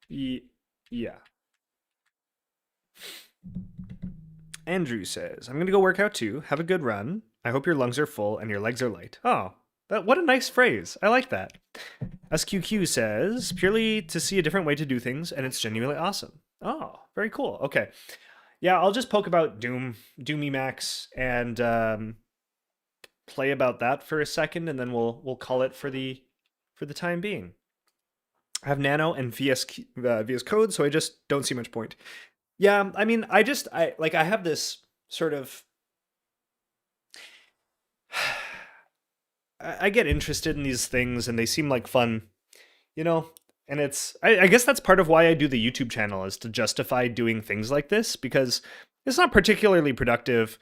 Yeah. Andrew says, I'm gonna go work out too. Have a good run. I hope your lungs are full and your legs are light. Oh, what a nice phrase. I like that. SQQ says, purely to see a different way to do things, and it's genuinely awesome. Oh, very cool. Okay. Yeah, I'll just poke about Doom Emacs, and play about that for a second, and then we'll call it for the time being. I have Nano and VS Code, so I just don't see much point. Yeah, I mean, I have this sort of I get interested in these things and they seem like fun, you know? And I guess that's part of why I do the YouTube channel is to justify doing things like this because it's not particularly productive.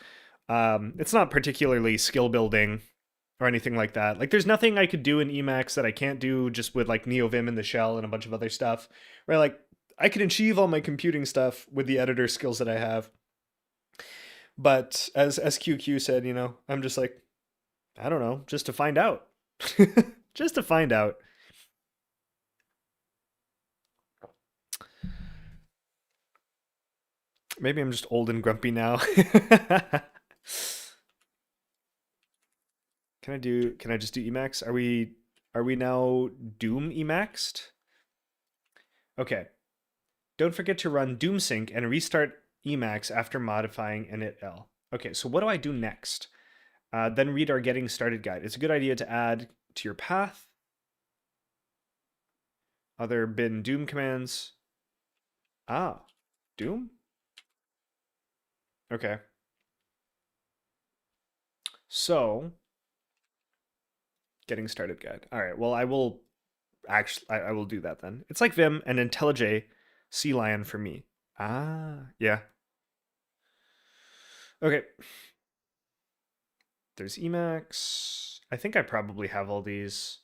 It's not particularly skill building or anything like that. Like, there's nothing I could do in Emacs that I can't do just with like NeoVim and the shell and a bunch of other stuff. Where like I can achieve all my computing stuff with the editor skills that I have. But as SQQ said, I'm just like, I don't know, just to find out. Just to find out. Maybe I'm just old and grumpy now. Can I just do Emacs? Are we now Doom Emacsed? Okay. Don't forget to run Doom sync and restart Emacs after modifying init-l. Okay, so what do I do next? Then read our getting started guide. It's a good idea to add to your path other bin Doom commands. Ah, Doom? Okay. So, getting started guide. All right, well, I will do that then. It's like Vim and IntelliJ CLion for me. Ah, yeah. Okay. There's Emacs. I think I probably have all these.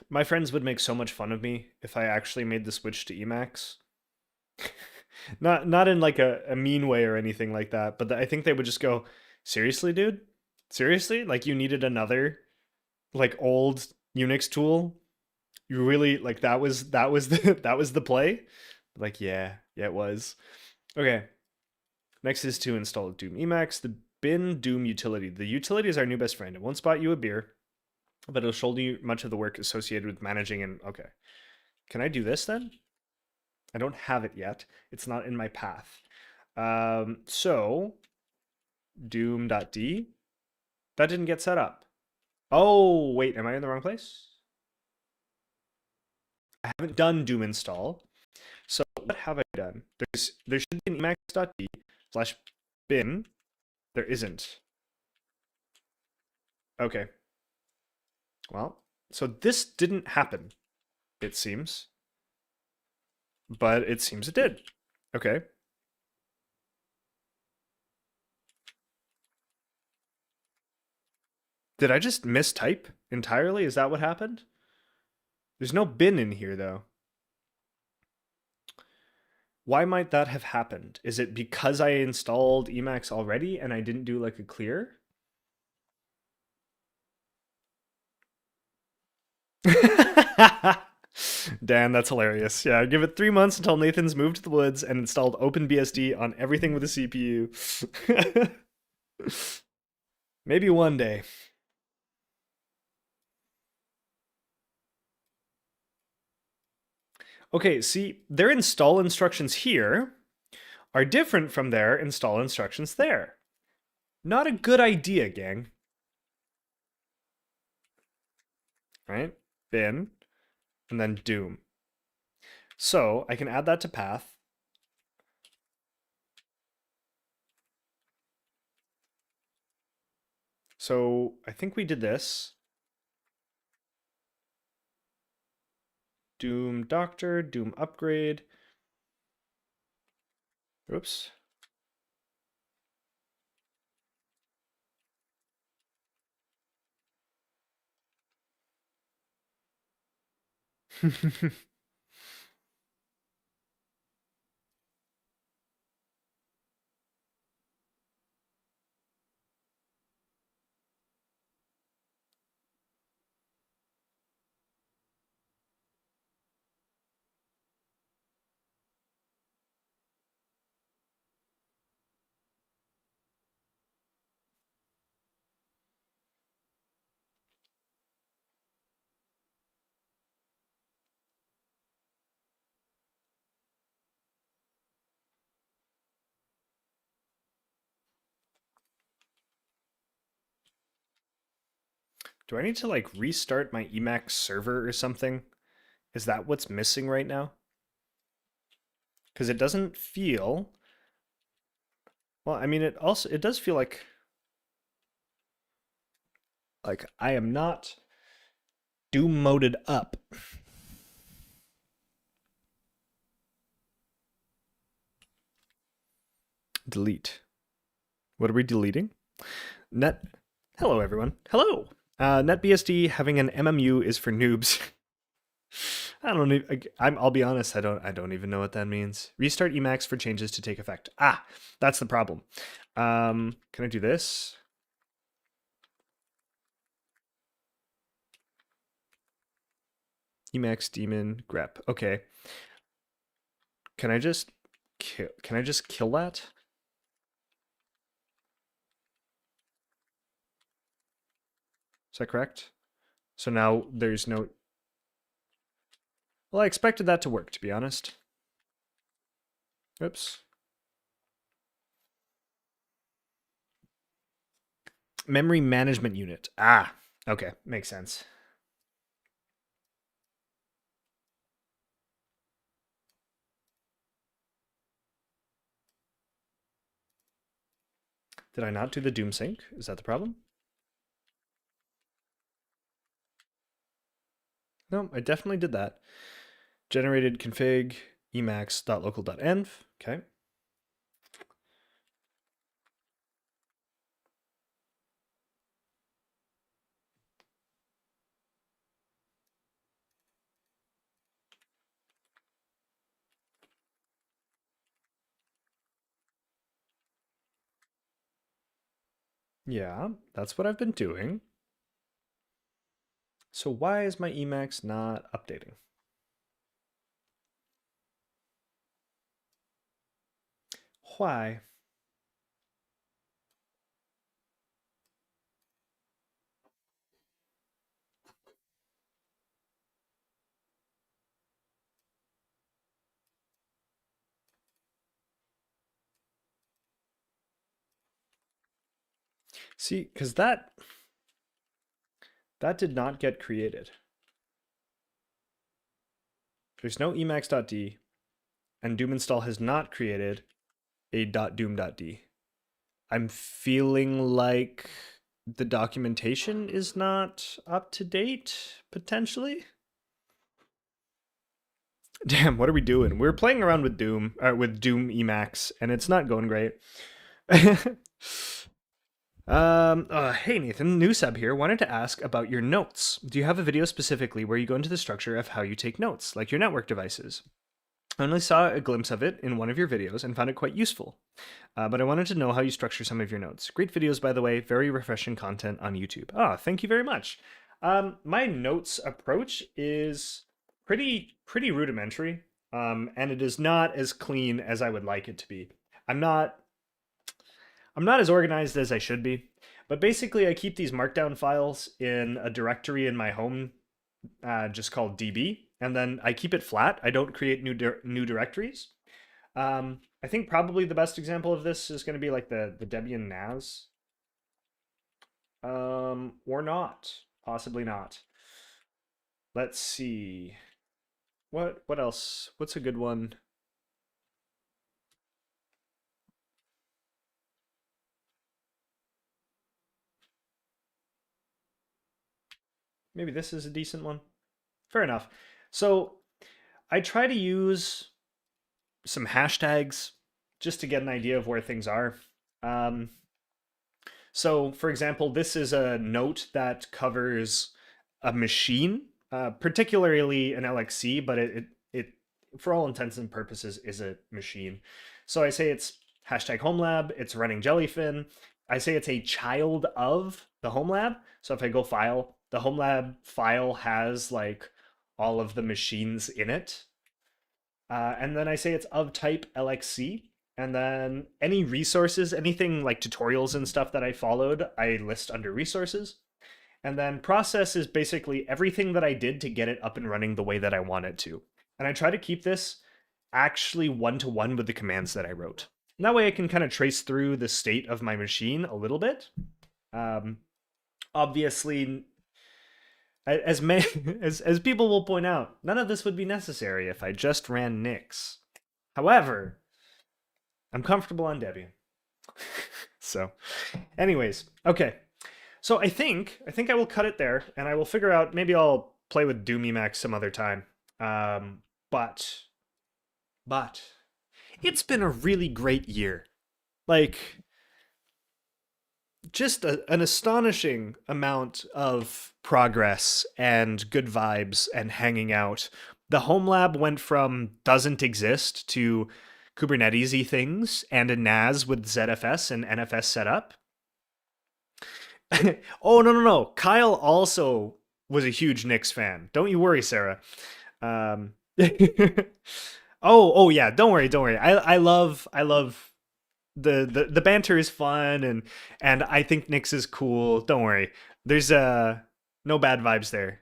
My friends would make so much fun of me if I actually made the switch to Emacs. Not in like a mean way or anything like that, but I think they would just go, "Seriously, dude? Seriously? Like you needed another like old Unix tool? You really like that was the that was the play?" Like, yeah, yeah, it was. Okay. Next is to install Doom Emacs, the bin Doom utility. The utility is our new best friend. It won't spot you a beer, but it'll shoulder you much of the work associated with managing and okay. Can I do this then? I don't have it yet. It's not in my path. So doom.d. That didn't get set up. Oh, wait, am I in the wrong place? I haven't done doom install. So what have I done? There should be an emacs.d slash bin. There isn't. Okay. Well, so this didn't happen, it seems. But it seems it did. Okay. Did I just mistype entirely? Is that what happened? There's no bin in here, though. Why might that have happened? Is it because I installed Emacs already and I didn't do like a clear? Dan, that's hilarious. Yeah, give it 3 months until Nathan's moved to the woods and installed OpenBSD on everything with a CPU. Maybe one day. Okay, see, their install instructions here are different from their install instructions there. Not a good idea, gang. Right? Bin, and then doom. So I can add that to path. So I think we did this. Doom doctor, doom upgrade. Oops. Do I need to like restart my Emacs server or something? Is that what's missing right now? Because it doesn't feel. Well, I mean, it does feel like I am not doom moded up. Delete. What are we deleting? Net. Hello, everyone. Hello. NetBSD having an MMU is for noobs. I don't even, I'll be honest, I don't even know what that means. Restart Emacs for changes to take effect. Ah, that's the problem. Can I do this? Emacs daemon grep. Okay. Can I just kill that? Is that correct? So now there's no. Well, I expected that to work, to be honest. Oops. Memory management unit. Ah, okay, makes sense. Did I not do the Doom sync? Is that the problem? No, I definitely did that. Generated config emacs.local.env. Okay. Yeah, that's what I've been doing. So why is my Emacs not updating? Why? See, because that did not get created. There's no emacs.d, and doom install has not created a .doom.d. I'm feeling like the documentation is not up to date, potentially. Damn, what are we doing? We're playing around with Doom Emacs, and it's not going great. Hey Nathan, new sub here. Wanted to ask about your notes. Do you have a video specifically where you go into the structure of how you take notes, like your network devices? I only saw a glimpse of it in one of your videos and found it quite useful. But I wanted to know how you structure some of your notes. Great videos, by the way. Very refreshing content on YouTube. Ah, thank you very much. My notes approach is pretty rudimentary, and it is not as clean as I would like it to be. I'm not I'm not as organized as I should be, but basically I keep these markdown files in a directory in my home, just called DB, and then I keep it flat. I don't create new directories. I think probably the best example of this is going to be like the Debian NAS, or not, possibly not. Let's see. What else? What's a good one? Maybe this is a decent one. Fair enough. So I try to use some hashtags just to get an idea of where things are. Um, so, for example, this is a note that covers a machine, particularly an LXC, but it, for all intents and purposes, is a machine. So I say it's hashtag home lab, it's running Jellyfin. I say it's a child of the home lab. So if I go file, the home lab file has like all of the machines in it. And then I say it's of type LXC. And then any resources, anything like tutorials and stuff that I followed, I list under resources. And then process is basically everything that I did to get it up and running the way that I want it to. And I try to keep this actually one-to-one with the commands that I wrote. And that way I can kind of trace through the state of my machine a little bit. Obviously, as many as people will point out, none of this would be necessary if I just ran Nix. However, I'm comfortable on Debian. So, anyways, okay. So I think I will cut it there, and I will figure out. Maybe I'll play with Doom Emacs some other time. But it's been a really great year. Like, just an astonishing amount of progress and good vibes and hanging out. The home lab went from doesn't exist to Kubernetes-y things and a NAS with ZFS and NFS set up. Oh, no. Kyle also was a huge Knicks fan. Don't you worry, Sarah. Oh yeah, don't worry. I love the banter is fun, and I think Knicks is cool. Don't worry. There's no bad vibes there.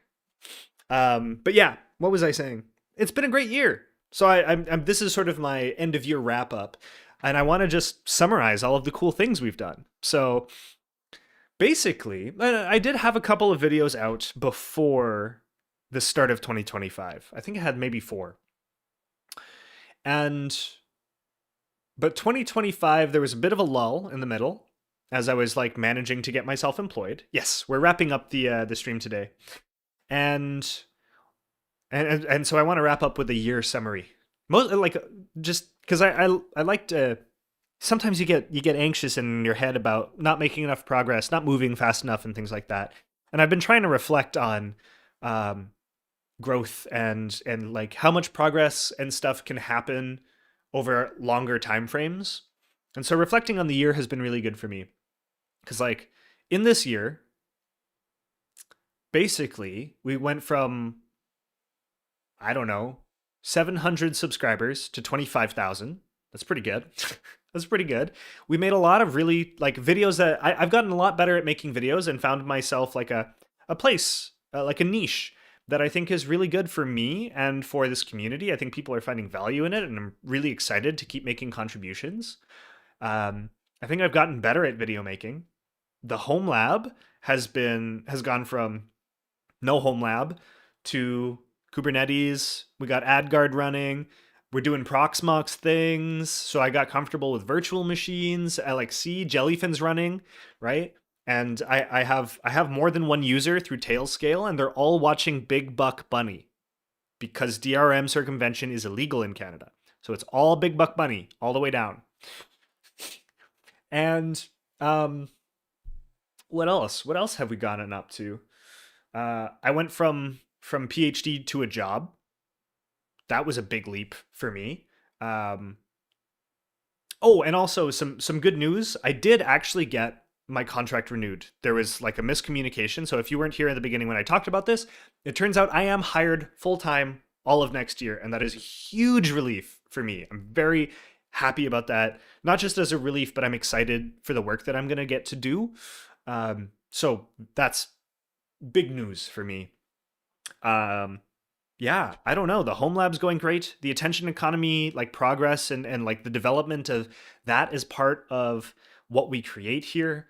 But yeah, what was I saying? It's been a great year. So I'm this is sort of my end of year wrap up, and I want to just summarize all of the cool things we've done. So basically, I did have a couple of videos out before the start of 2025. I think I had maybe 4. But 2025, there was a bit of a lull in the middle as I was like managing to get myself employed. Yes, we're wrapping up the stream today. And so I want to wrap up with a year summary. Most like just because I like to. Sometimes you get anxious in your head about not making enough progress, not moving fast enough, and things like that. And I've been trying to reflect on growth and like how much progress and stuff can happen over longer time frames. And so reflecting on the year has been really good for me. Because like in this year, basically we went from, I don't know, 700 subscribers to 25,000. That's pretty good. That's pretty good. We made a lot of really like videos that I've gotten a lot better at making videos and found myself like a place, like a niche that I think is really good for me and for this community. I think people are finding value in it, and I'm really excited to keep making contributions. I think I've gotten better at video making. The home lab has gone from no home lab to Kubernetes. We got AdGuard running. We're doing Proxmox things, so I got comfortable with virtual machines. I like see Jellyfin's running, right? And I have more than one user through Tailscale, and they're all watching Big Buck Bunny because DRM circumvention is illegal in Canada. So it's all Big Buck Bunny all the way down. And um, what else? What else have we gotten up to? I went from PhD to a job. That was a big leap for me. Um, oh, and also some good news. I did actually get my contract renewed. There was like a miscommunication. So if you weren't here at the beginning when I talked about this, it turns out I am hired full time all of next year, and that is a huge relief for me. I'm very happy about that. Not just as a relief, but I'm excited for the work that I'm gonna get to do. So that's big news for me. Um, yeah, I don't know. The home lab's going great. The attention economy, like progress and like the development of that is part of what we create here.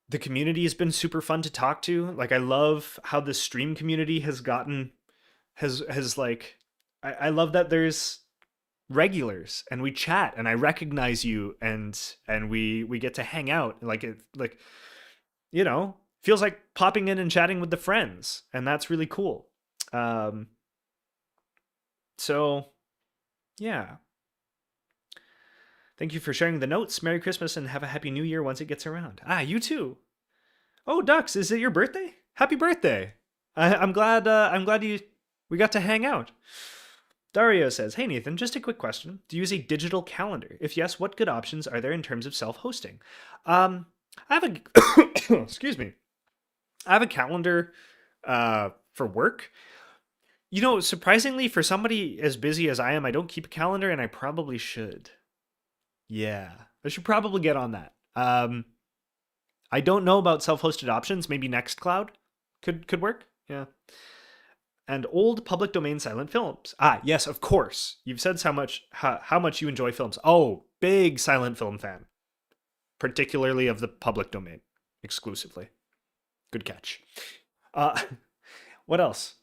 The community has been super fun to talk to. Like I love how the stream community has gotten has like I love that there's regulars and we chat and I recognize you and we get to hang out. Like it like you know, feels like popping in and chatting with the friends, and that's really cool. Um, so yeah, thank you for sharing the notes. Merry Christmas and have a happy New Year once it gets around. Ah, you too. Oh, Dux, is it your birthday? Happy birthday! I'm glad. I'm glad you we got to hang out. Dario says, "Hey Nathan, just a quick question. Do you use a digital calendar? If yes, what good options are there in terms of self-hosting?" I have a excuse me. I have a calendar for work. You know, surprisingly, for somebody as busy as I am, I don't keep a calendar, and I probably should. Yeah, I should probably get on that. I don't know about self-hosted options. Maybe Nextcloud could work. Yeah. And old public domain silent films. Ah, yes, of course. You've said how much you enjoy films. Oh, big silent film fan, particularly of the public domain, exclusively. Good catch. Uh, what else?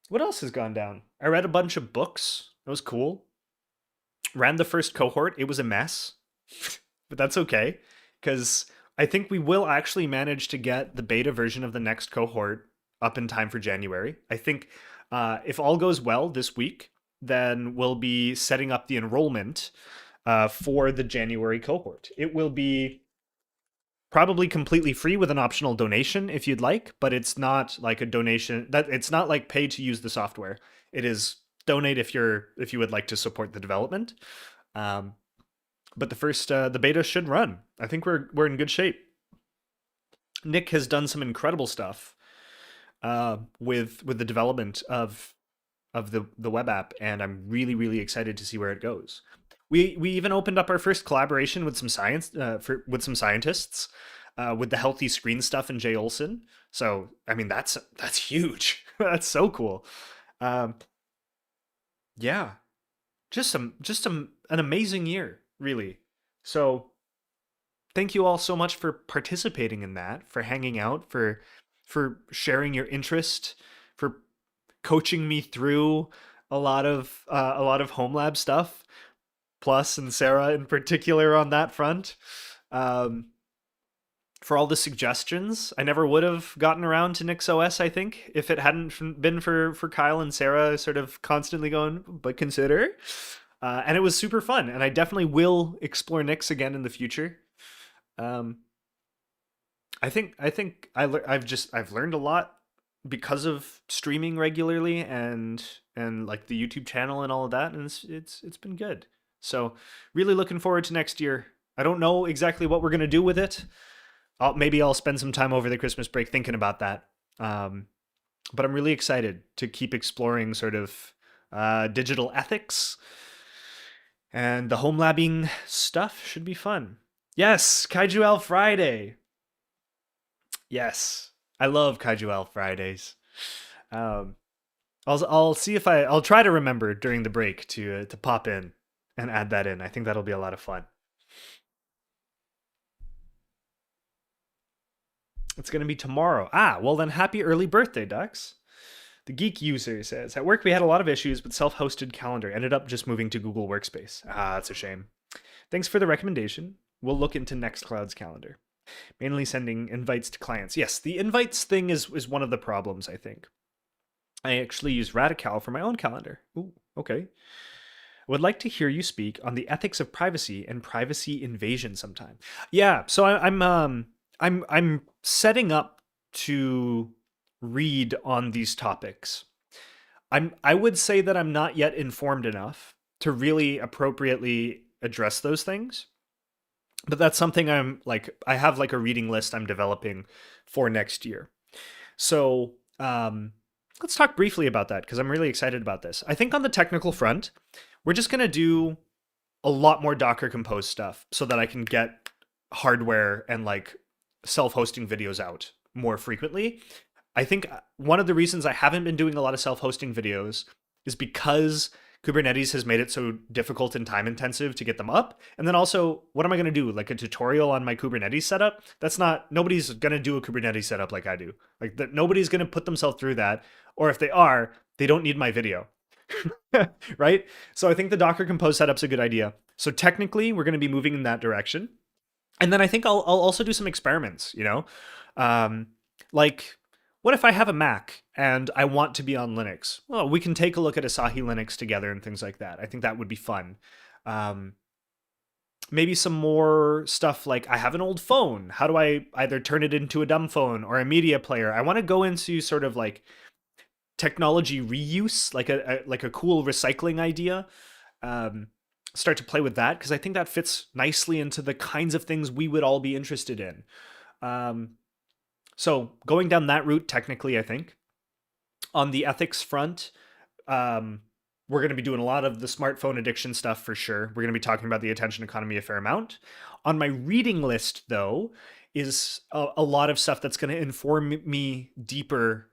What else has gone down? I read a bunch of books. That was cool. Ran the first cohort. It was a mess, but that's okay because I think we will actually manage to get the beta version of the next cohort up in time for January. I think if all goes well this week, then we'll be setting up the enrollment for the January cohort. It will be probably completely free with an optional donation if you'd like, but it's not like a donation that it's not like pay to use the software. It is donate if you would like to support the development. Um, but the beta should run. I think we're in good shape. Nick has done some incredible stuff with the development of the web app, and I'm really excited to see where it goes. We even opened up our first collaboration with some with some scientists with the healthy screen stuff and Jay Olson. So I mean that's huge. That's so cool. Um, yeah, an amazing year, really. So thank you all so much for participating in that, for hanging out, for sharing your interest, for coaching me through a lot of home lab stuff. Plus, and Sarah in particular on that front. Um, for all the suggestions, I never would have gotten around to NixOS, I think, if it hadn't been for Kyle and Sarah sort of constantly going, but consider. And it was super fun, and I definitely will explore Nix again in the future. Um, I've learned a lot because of streaming regularly and like the YouTube channel and all of that, and it's been good. So really looking forward to next year. I don't know exactly what we're gonna do with it. Maybe I'll spend some time over the Christmas break thinking about that. Um, but I'm really excited to keep exploring sort of digital ethics, and the home labbing stuff should be fun. Yes, Kaiju Al Friday. Yes, I love Kaiju Al Fridays. Um, I'll see if I'll try to remember during the break to pop in and add that in. I think that'll be a lot of fun. It's gonna be tomorrow. Ah, well then, happy early birthday, Dux. The Geek User says, at work we had a lot of issues with self-hosted calendar. Ended up just moving to Google Workspace. Ah, that's a shame. Thanks for the recommendation. We'll look into Nextcloud's calendar. Mainly sending invites to clients. Yes, the invites thing is one of the problems, I think. I actually use Radical for my own calendar. Ooh, okay. Would like to hear you speak on the ethics of privacy and privacy invasion sometime. Yeah, so I'm setting up to read on these topics. I would say that I'm not yet informed enough to really appropriately address those things. But that's something I have like a reading list I'm developing for next year. So let's talk briefly about that because I'm really excited about this. I think on the technical front, we're just going to do a lot more Docker Compose stuff so that I can get hardware and like self-hosting videos out more frequently. I think one of the reasons I haven't been doing a lot of self-hosting videos is because Kubernetes has made it so difficult and time intensive to get them up. And then also, what am I going to do? Like a tutorial on my Kubernetes setup? Nobody's going to do a Kubernetes setup like I do. Like nobody's going to put themselves through that. Or if they are, they don't need my video. Right? So I think the Docker Compose setup's a good idea. So technically, we're going to be moving in that direction. And then I think I'll also do some experiments, like what if I have a Mac and I want to be on Linux? Well, we can take a look at Asahi Linux together and things like that. I think that would be fun. Um, Maybe some more stuff like I have an old phone. How do I either turn it into a dumb phone or a media player? I want to go into sort of like technology reuse, like a cool recycling idea. Um, Start to play with that because I think that fits nicely into the kinds of things we would all be interested in. So going down that route, technically, I think on the ethics front, we're going to be doing a lot of the smartphone addiction stuff for sure. We're going to be talking about the attention economy a fair amount. On my reading list, though, is a lot of stuff that's going to inform me deeper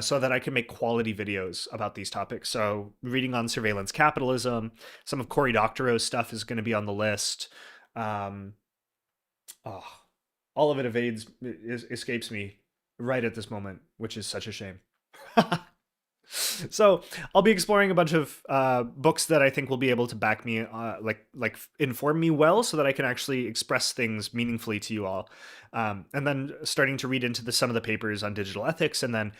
so that I can make quality videos about these topics. So reading on surveillance capitalism, some of Cory Doctorow's stuff is going to be on the list. Um, oh, all of it escapes me right at this moment, which is such a shame. So I'll be exploring a bunch of books that I think will be able to back me, like inform me well, so that I can actually express things meaningfully to you all. And then starting to read into some of the papers on digital ethics, and then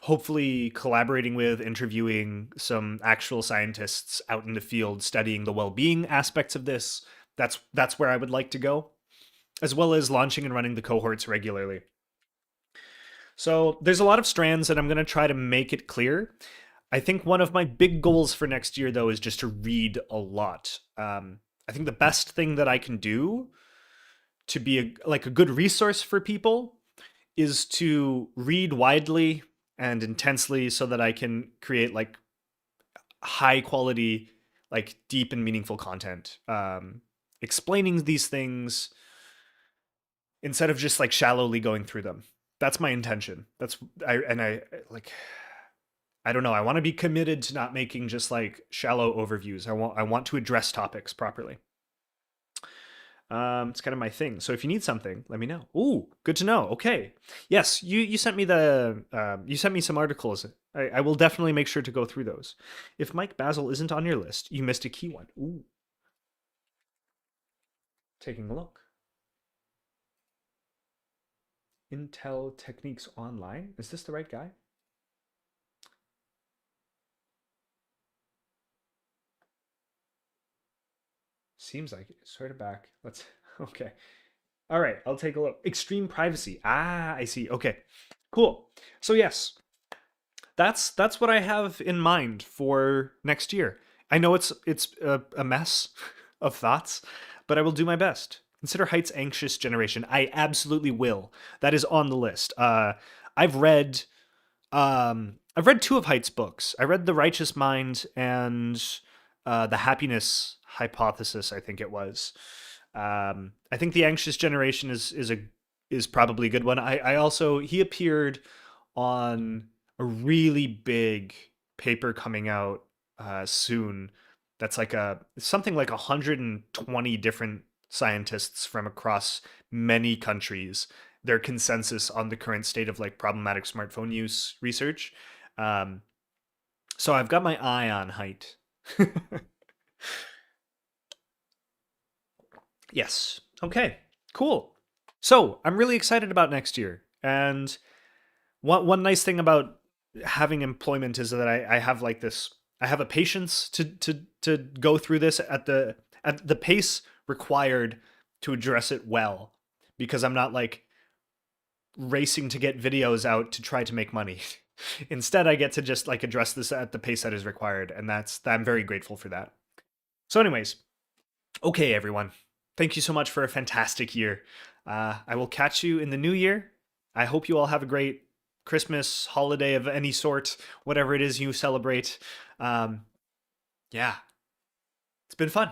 hopefully collaborating with, interviewing some actual scientists out in the field, studying the well-being aspects of this. That's where I would like to go, as well as launching and running the cohorts regularly. So there's a lot of strands, and I'm going to try to make it clear. I think one of my big goals for next year, though, is just to read a lot. I think the best thing that I can do to be like a good resource for people is to read widely and intensely so that I can create like high quality, like deep and meaningful content, explaining these things instead of just like shallowly going through them. That's my intention. I like, I don't know. I want to be committed to not making just like shallow overviews. I want to address topics properly. It's kind of my thing. So if you need something, let me know. Ooh, good to know. Okay. Yes, you sent me you sent me some articles. I will definitely make sure to go through those. If Mike Basil isn't on your list, you missed a key one. Ooh. Taking a look. Intel Techniques Online. Is this the right guy? Seems like it. Sort of back. Let's. Okay. All right. I'll take a look. Extreme privacy. Ah, I see. Okay. Cool. So yes, that's what I have in mind for next year. I know it's a mess of thoughts, but I will do my best. Consider Heights Anxious Generation. I absolutely will. That is on the list. I've read I've read two of Height's books. I read The Righteous Mind and The Happiness Hypothesis, I think it was. I think The Anxious Generation is probably a good one. I also he appeared on a really big paper coming out soon. That's like something like 120 different scientists from across many countries their consensus on the current state of like problematic smartphone use research. Um, so I've got my eye on height. Yes. Okay. Cool. So I'm really excited about next year. And one nice thing about having employment is that I have like this. I have a patience to go through this at the pace required to address it well, because I'm not like racing to get videos out to try to make money. Instead, I get to just like address this at the pace that is required, and I'm very grateful for that. So, anyways, okay, everyone. Thank you so much for a fantastic year. I will catch you in the new year. I hope you all have a great Christmas holiday of any sort, whatever it is you celebrate. Um, yeah, it's been fun.